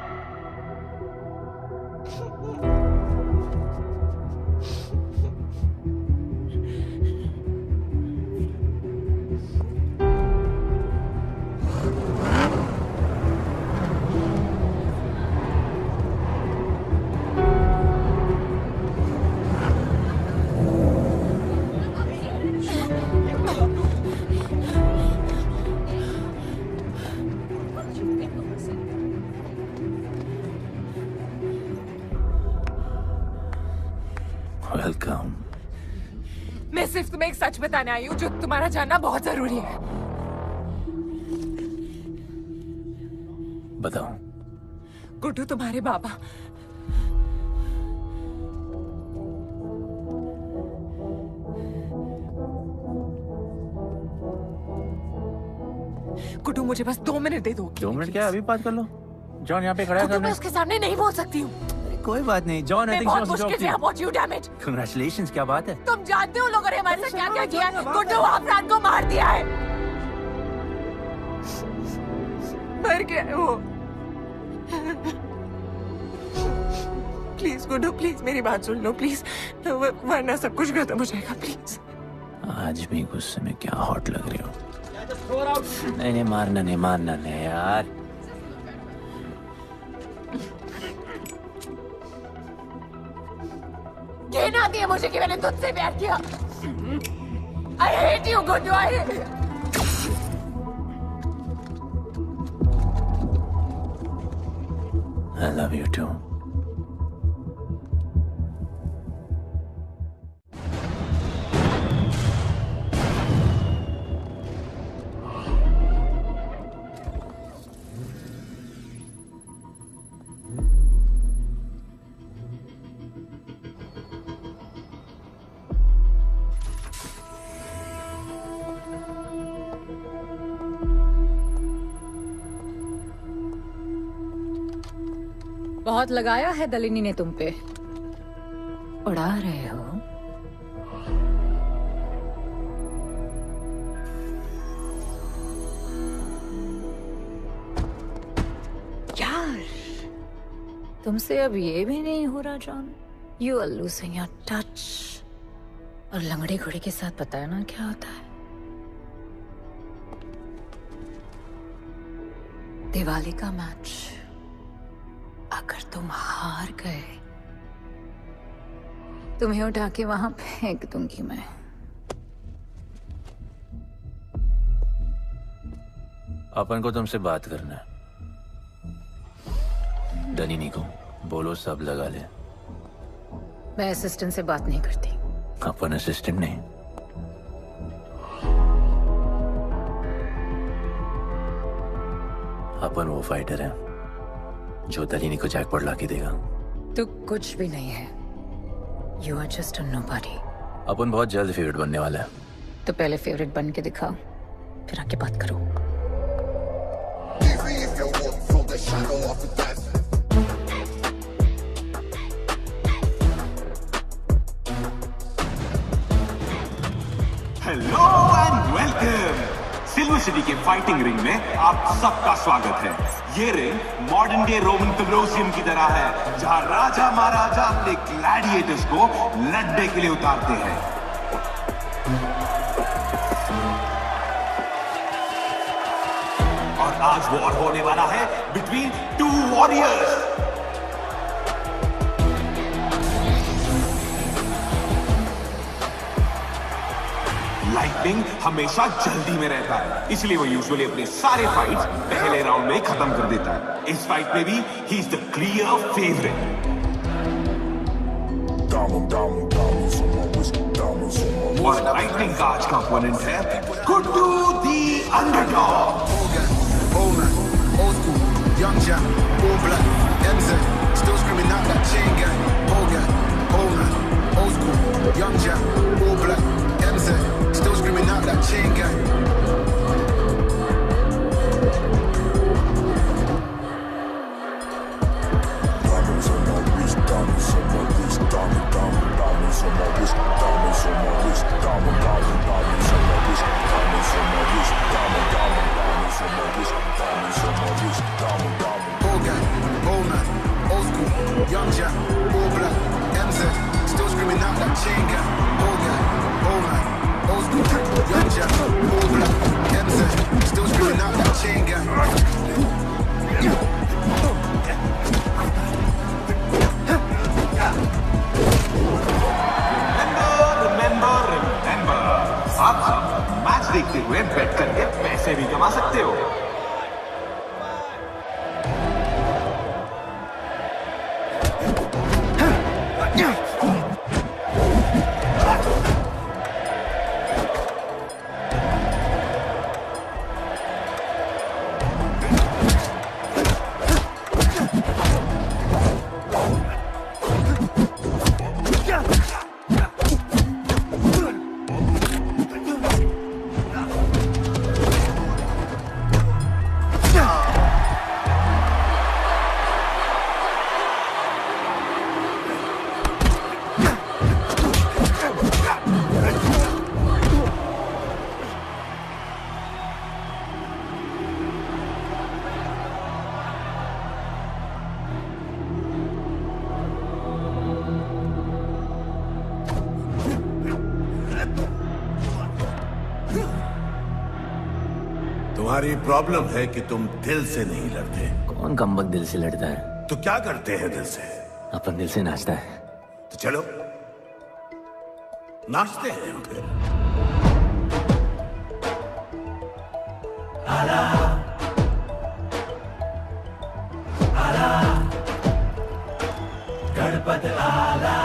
सिर्फ तुम्हें एक सच बताने आई हूँ जो तुम्हारा जानना बहुत जरूरी है। बताओ। गुड्डू तुम्हारे बाबा गुड्डू, मुझे बस 2 मिनट दे दो। 2 मिनट क्या, अभी बात कर लो। जॉन यहाँ पे खड़ा है गुड्डू, मैं सामने। उसके सामने नहीं बोल सकती हूँ। कोई बात नहीं जॉन, मैं बहुत मुश्किल say about you damn it. Congratulations, क्या बात है। तुम जानते हो लोगों ने हमारे साथ क्या क्या किया है। गुड्डू अफरान को मार दिया है। मर गया है वो। प्लीज गुड्डू, प्लीज मेरी बात सुन लो प्लीज, वरना सब कुछ खत्म हो जाएगा प्लीज। आज भी गुस्से में क्या हॉट लग रही हो। नहीं मारना नहीं यार। कहन आती है मुझे कि मैंने तुझसे प्यार किया। I hate you, Guddu, I hate you. I love you too. बहुत लगाया है दलिनी ने तुम पे। उड़ा रहे हो। यार, तुमसे अब ये भी नहीं हो रहा John. You are losing your touch. और लंगड़े घोड़े के साथ पता है ना क्या होता है। दिवाली का मैच अगर तुम हार गए, तुम्हें उठा के वहां फेंक दूंगी मैं। अपन को तुमसे बात करना है। दलिनी को बोलो सब लगा ले। मैं असिस्टेंट से बात नहीं करती। अपन असिस्टेंट नहीं, अपन वो फाइटर है जो दलिनी को जैकपॉट लाके देगा। तू कुछ भी नहीं है। You are just a nobody. अपन बहुत जल्द फेवरेट बनने वाला है। तो पहले फेवरेट बन के दिखाओ, फिर आके बात करो। Hello and welcome. Silver city के फाइटिंग रिंग में आप सबका स्वागत है। ये ring modern day Roman Colosseum की तरह है, जहां राजा महाराजा अपने ग्लैडिएटर्स को लड़ने के लिए उतारते हैं। और आज वॉर होने वाला है बिटवीन 2 वॉरियर्स। लाइटनिंग हमेशा जल्दी में रहता है, इसलिए वो यूजुअली अपने सारे फाइट्स पहले राउंड में खत्म कर देता है। इस फाइट में भी he is the clear favourite. और लाइटनिंग का आज का ओपोनेंट है गुड्डू दी underdog. Young Jack, all black, MZ, still screaming out that chain gang. Hogan, Oman, old school. Young Jack, all black, MZ, still screaming out that chain gang. Diamonds on my wrist, diamonds on my wrist, diamonds on my wrist, diamonds on my wrist, diamonds on my wrist, diamonds on my wrist, diamonds on my wrist, Hogan, Oman, old school, Young Jack, all black, MZ, still screaming out that chain gang. Hogan, Oman, old school, Young Jack, all black, MZ, still screaming out that chain gang. Remember, आप match देखते हुए बेट करके पैसे भी कमा सकते हो। तुम्हारी प्रॉब्लम है कि तुम दिल से नहीं लड़ते। कौन कमबख्त दिल से लड़ता है? तो क्या करते हैं दिल से? अपन दिल से नाचता है। तो चलो नाचते हैं हम फिर। आला, आला, गणपत आला।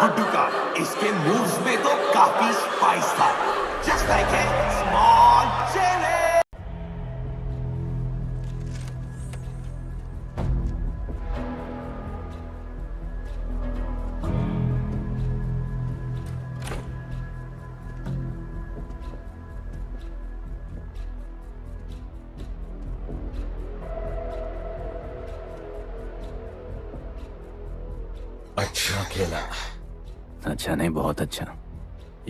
गुड्डू का इसके मूव्स में तो काफी स्पाइस था। Just like a small chilli. अच्छा खेला। अच्छा नहीं, बहुत अच्छा।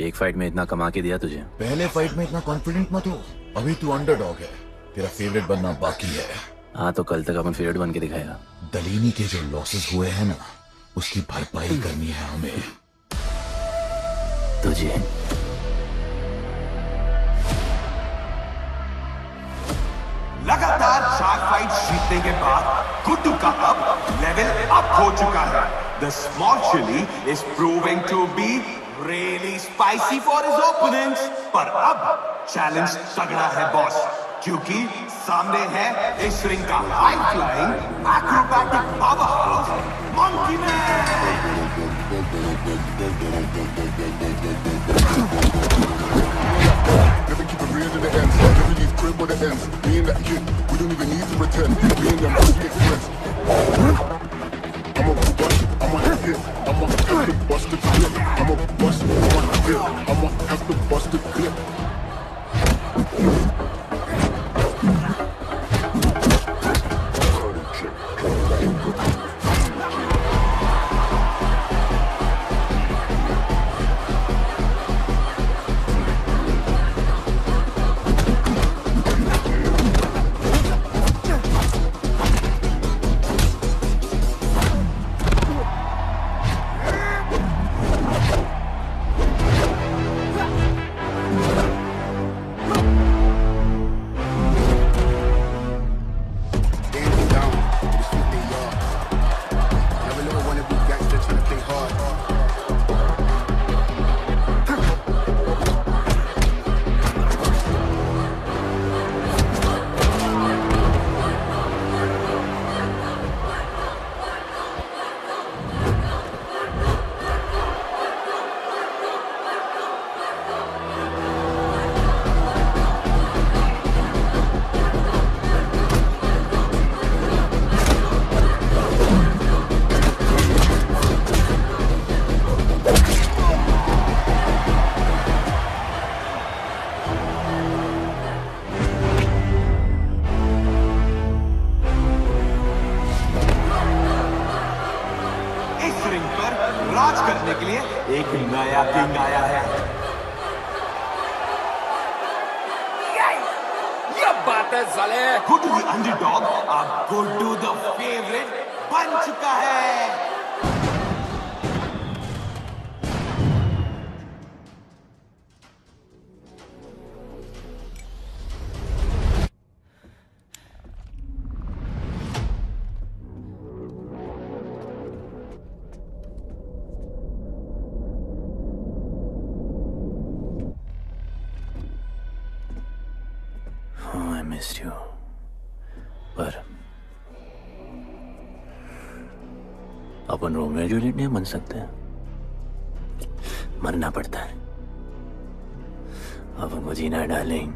एक फाइट में इतना कमा के दिया तुझे। पहले फाइट में इतना कॉन्फिडेंट मत हो, अभी तू अंडरडॉग है, तेरा फेवरेट बनना बाकी है। हाँ तो कल तक अपन फेवरेट बन के दिखाएगा। दलीनी के जो लॉसेस हुए हैं ना, उसकी भरपाई करनी है हमें। तुझे लगातार 4 फाइट जीतने के बाद गुड्डू का अब लेवल अप हो चुका है। The small chili is proving to be really spicy for his opponents. पर अब चैलेंज तगड़ा है बॉस, क्योंकि सामने है इस रिंग का high flying acrobatic powerhouse monkey man. Never keep it real to the end. Never leave crib with the ends. Me and that kid, we don't even need to pretend. Me and them must get friends. I'm a bust, I'm a hit, I'm a have to bust the clip. I'm a bust, I'm a hit, I'm a have to bust the clip. राज करने के लिए एक नया king आया है। ये बात है साले। गुड्डू द अंडरडॉग अब गुड्डू द फेवरेट बन चुका है। I missed you. पर अपन रोमियो जूलियट नहीं बन सकते, मरना पड़ता है। अब हमको जीना है डार्लिंग।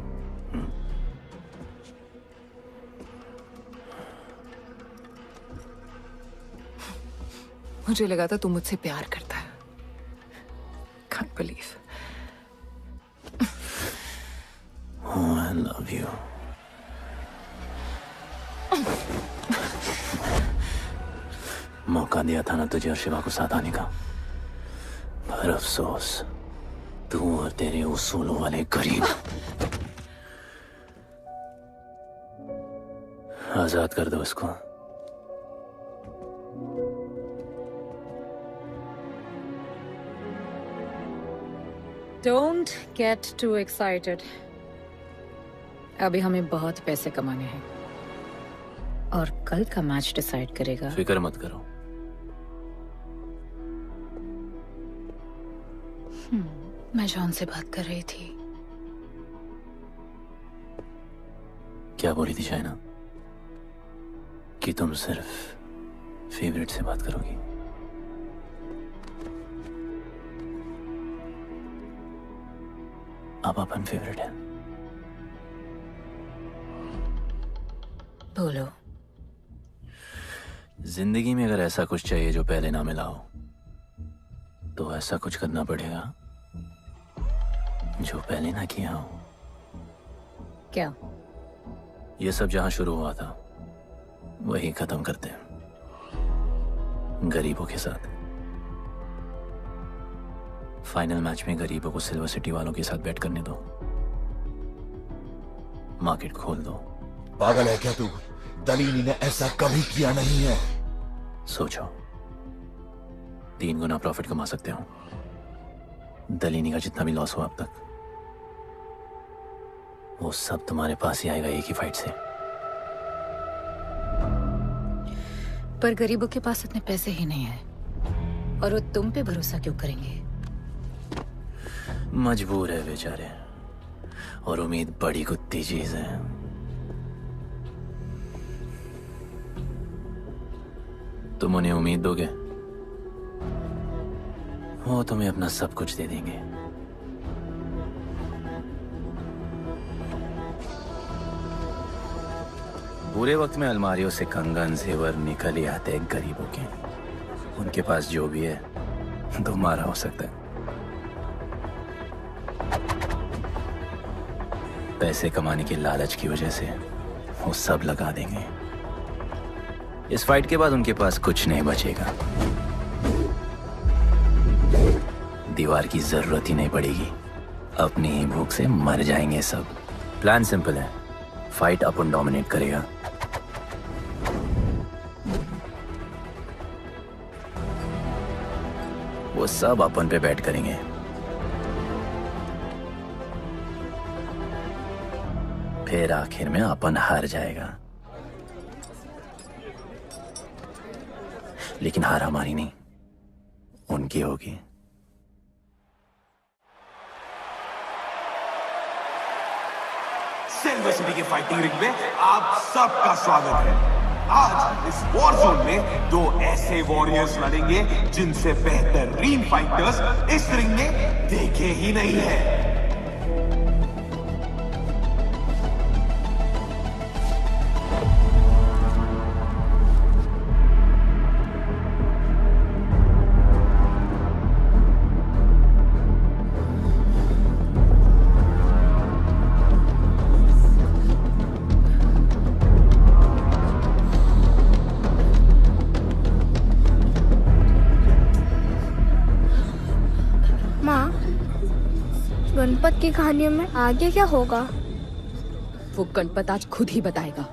मुझे लगा था तू मुझसे प्यार करता है। Can't believe. Oh, I love you. मौका दिया था ना तुझे और शिवा को साथ आने का, पर अफसोस तू और तेरे उसूलों वाले गरीब। आजाद कर दो इसको। Don't get too excited. अभी हमें बहुत पैसे कमाने हैं और कल का मैच डिसाइड करेगा। फिक्र मत करो। मैं जॉन से बात कर रही थी। क्या बोली थी शाइना? कि तुम सिर्फ फेवरेट से बात करोगी। अब अपन फेवरेट है। बोलो। जिंदगी में अगर ऐसा कुछ चाहिए जो पहले ना मिला हो, तो ऐसा कुछ करना पड़ेगा जो पहले ना किया हो। क्या? ये सब जहां शुरू हुआ था वही खत्म करते हैं, गरीबों के साथ। फाइनल मैच में गरीबों को सिल्वर सिटी वालों के साथ बैट करने दो, मार्केट खोल दो। पागल है क्या तू? दलीनी ने ऐसा कभी किया नहीं है। सोचो, 3 गुना प्रॉफिट कमा सकते हो। दलीनी का जितना भी लॉस हुआ अब तक, वो सब तुम्हारे पास ही आएगा एक ही फाइट से। पर गरीबों के पास इतने पैसे ही नहीं है, और वो तुम पे भरोसा क्यों करेंगे? मजबूर है बेचारे, और उम्मीद बड़ी कुत्ती चीज है। तुम उन्हें उम्मीद दोगे, वो तुम्हें अपना सब कुछ दे देंगे। बुरे वक्त में अलमारियों से कंगन जेवर निकल ही आते हैं गरीबों के। उनके पास जो भी है तुम्हारा हो सकता है। पैसे कमाने की लालच की वजह से वो सब लगा देंगे। इस फाइट के बाद उनके पास कुछ नहीं बचेगा। दीवार की जरूरत ही नहीं पड़ेगी, अपनी ही भूख से मर जाएंगे सब। प्लान सिंपल है, फाइट अपन डोमिनेट करेगा। वो सब अपन पे बैट करेंगे। फिर आखिर में अपन हार जाएगा, लेकिन हार हमारी नहीं, उनकी होगी। सिल्वर सिटी के फाइटिंग रिंग में आप सबका स्वागत है। आज इस वॉर जोन में 2 ऐसे वॉरियर्स लड़ेंगे जिनसे बेहतरीन फाइटर्स इस रिंग में देखे ही नहीं है। गणपत की कहानियों में आगे क्या होगा? वो गणपत आज खुद ही बताएगा।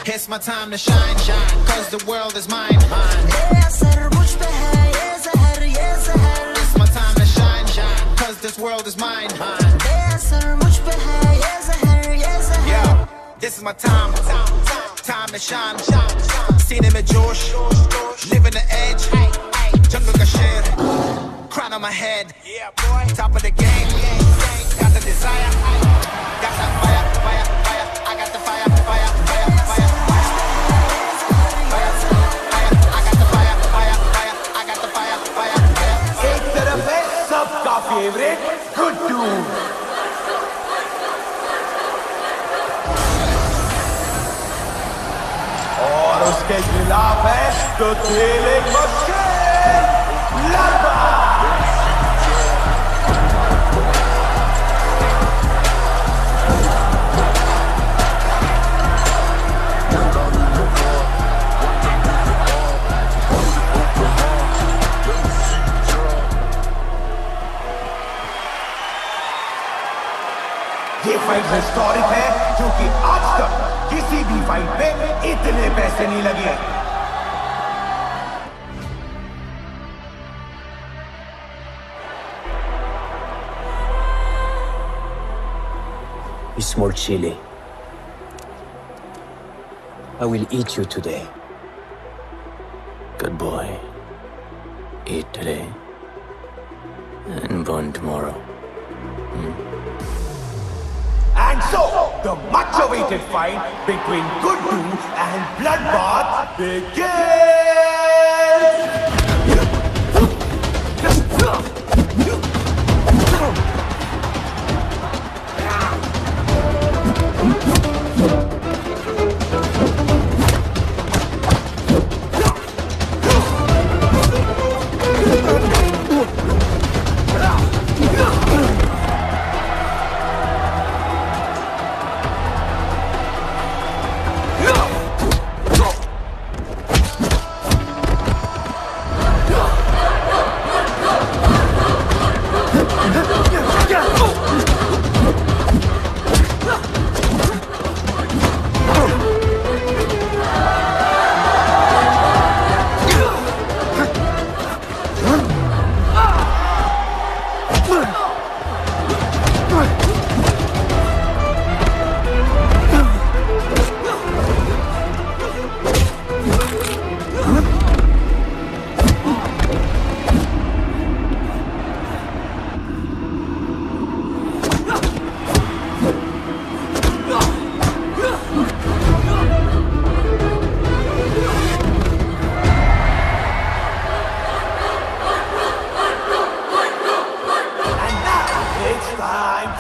It's my time to shine, shine, cause the world is mine, mine. It's my time to shine, shine, cause this world is mine, mine. Yo, this is my time, time to shine, सीने में जोश, living the edge, jungle का शेर, crown on my head, top of the game, got the desire, got that fire, fire, fire, I got the fire, fire, fire, fire. और उसके खिलाफ है तो खेले मुश्किल लड़वा। ये फाइट हिस्टोरिक है क्योंकि आज तक किसी भी फाइट पे इतने पैसे नहीं लगे। Small chili. I will eat you today. Good boy. Eat today and burn tomorrow. And so, the much-awaited fight between Guddu and Bloodbath begins!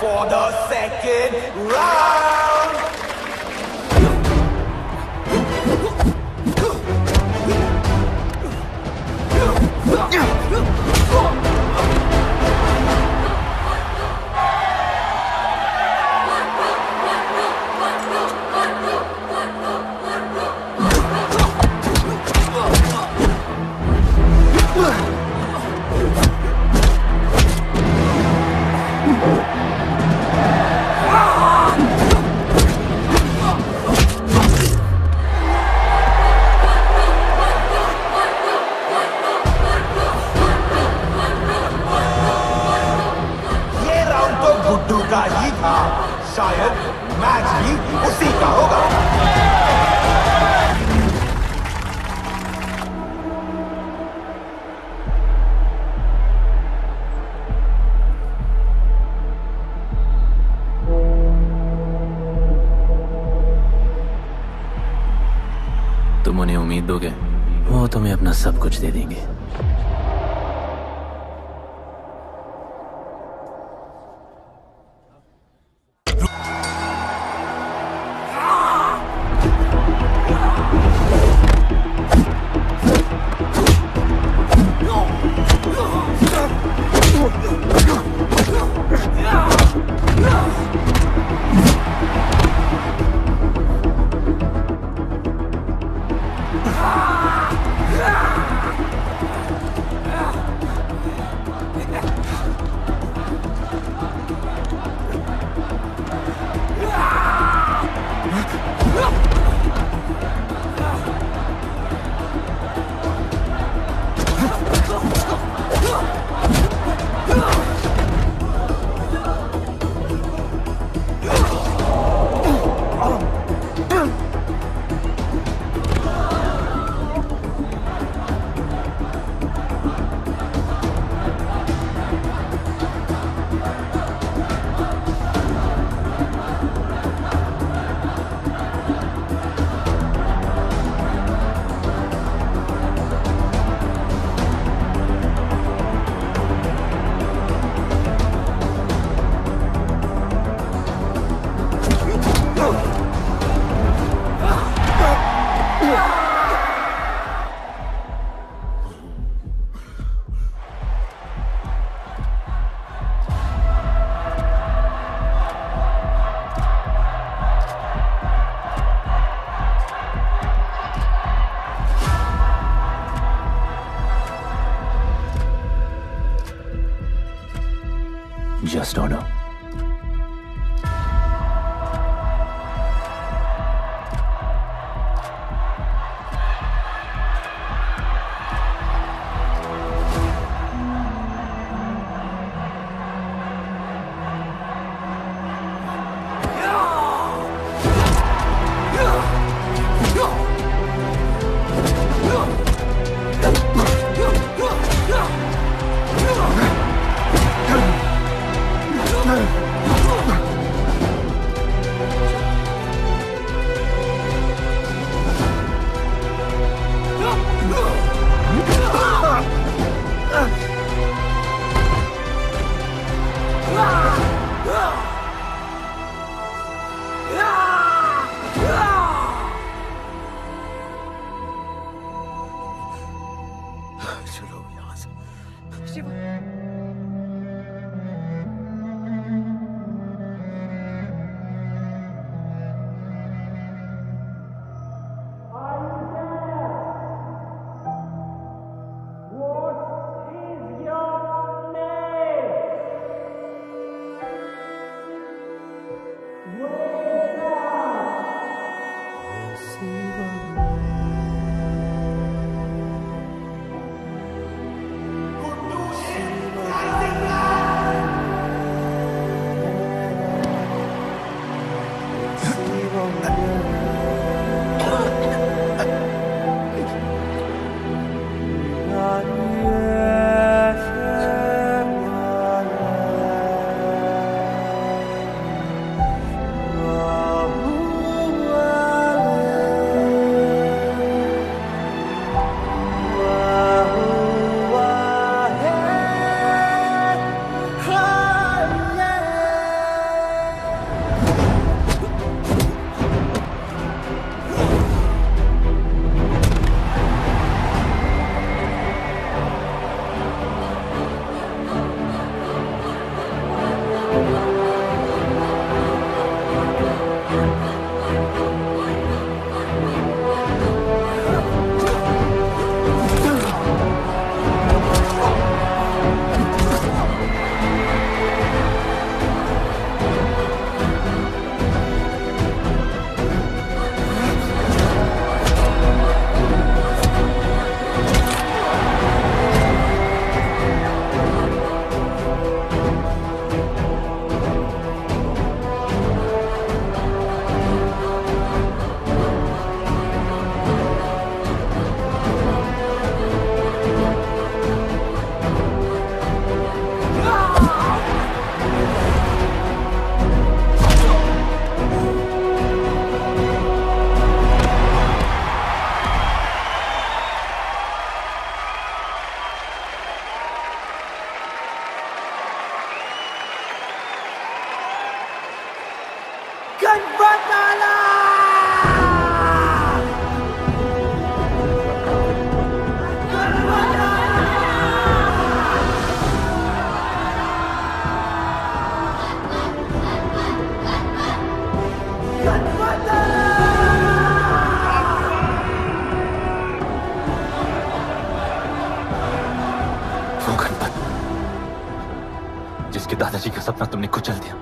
For the second round. का ही था, शायद मैच भी उसी का होगा। तुम उन्हें उम्मीद दोगे, वो तुम्हें अपना सब कुछ दे देंगे। just order. जिसके दादाजी का सपना तुमने कुचल दिया।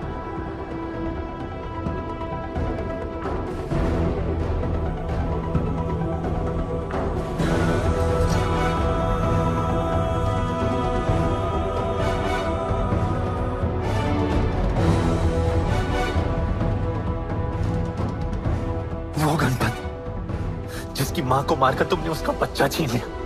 वो गणपत जिसकी मां को मारकर तुमने उसका बच्चा छीन लिया।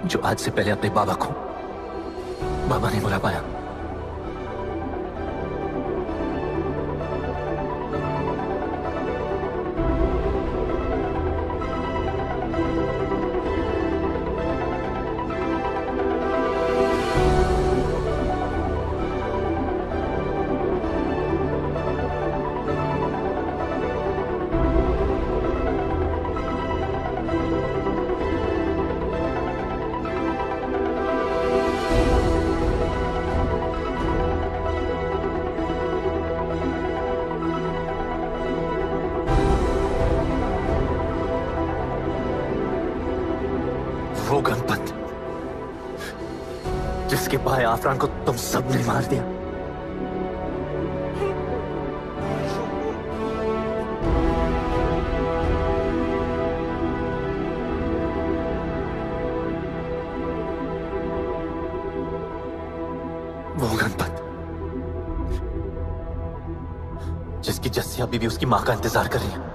जो आज से पहले अपने बाबा को बाबा नहीं बुला पाया। जिसके भाई आफरान को तुम सबने मार दिया। वो गणपत जिसकी जस्सिया बीबी उसकी मां का इंतजार कर रही है।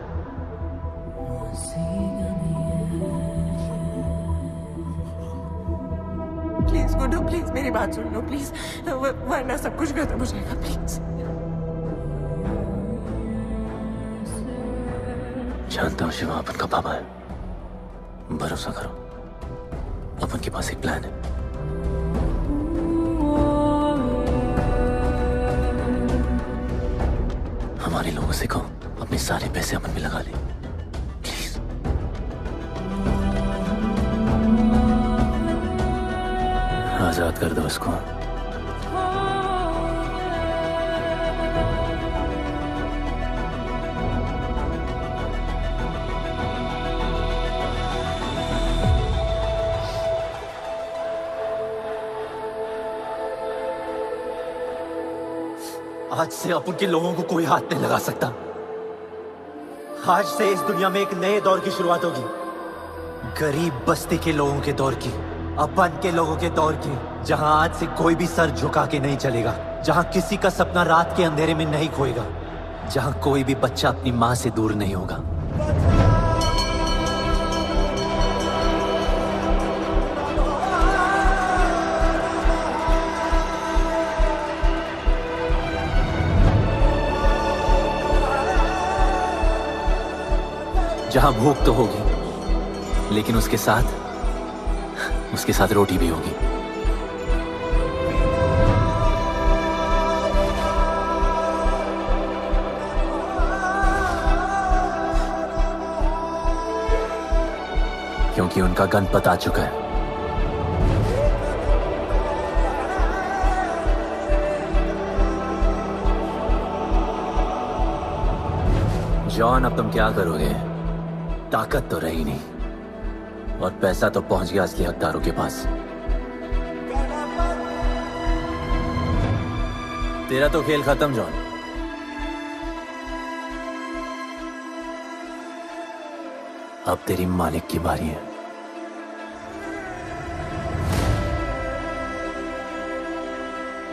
प्लीज गुड्डू, प्लीज मेरी बात सुन लो प्लीज, वरना सब कुछ खत्म हो जाएगा प्लीज। जानता हूँ शिवा अपन का पापा है, भरोसा करो, अपन के पास एक प्लान है। हमारे लोगों से कहो अपने सारे पैसे अपन में लगा ले, प्लीज। आजाद कर दो उसको। आज से अपन के लोगों को कोई हाथ नहीं लगा सकता। आज से इस दुनिया में एक नए दौर की शुरुआत होगी, गरीब बस्ती के लोगों के दौर की, अपन के लोगों के दौर की, जहां आज से कोई भी सर झुका के नहीं चलेगा, जहां किसी का सपना रात के अंधेरे में नहीं खोएगा, जहां कोई भी बच्चा अपनी मां से दूर नहीं होगा। जहां भूख तो होगी, लेकिन उसके साथ रोटी भी होगी। क्योंकि उनका गणपत आ चुका है। जॉन, अब तुम क्या करोगे? ताकत तो रही नहीं और पैसा तो पहुंच गया असली हकदारों के पास। तेरा तो खेल खत्म जॉन। अब तेरी मालिक की बारी है।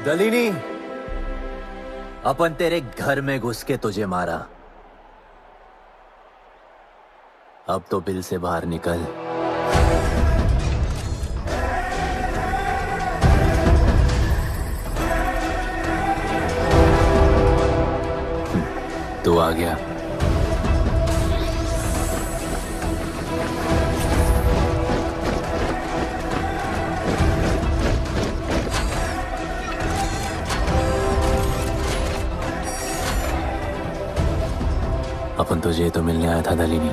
दलीनी, अपन तेरे घर में घुस के तुझे मारा, अब तो बिल से बाहर निकल। तू आ गया। अपन तुझे तो मिलने आया था दलीनी।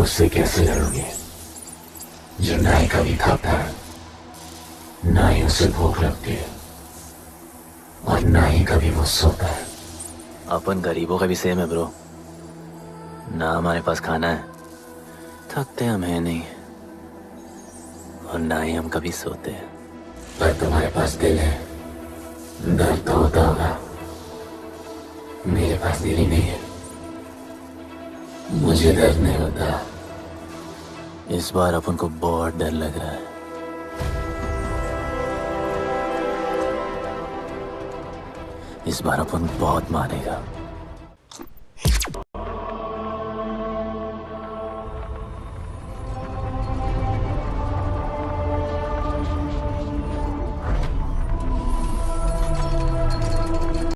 उससे कैसे लड़ोगे जो ना ही कभी खाता, ना ही उसे भूख लगती है और ना ही कभी वो सोता है। अपन गरीबों का भी सेम है ब्रो, ना हमारे पास खाना है, थकते हम है नहीं, और ना ही हम कभी सोते हैं। पर तुम्हारे पास दिल है, दर्द तो होता होगा। मेरे पास दिल ही नहीं है, मुझे दर्द नहीं होता। इस बार अपन को बहुत डर लग रहा है। इस बार अपन बहुत मानेगा।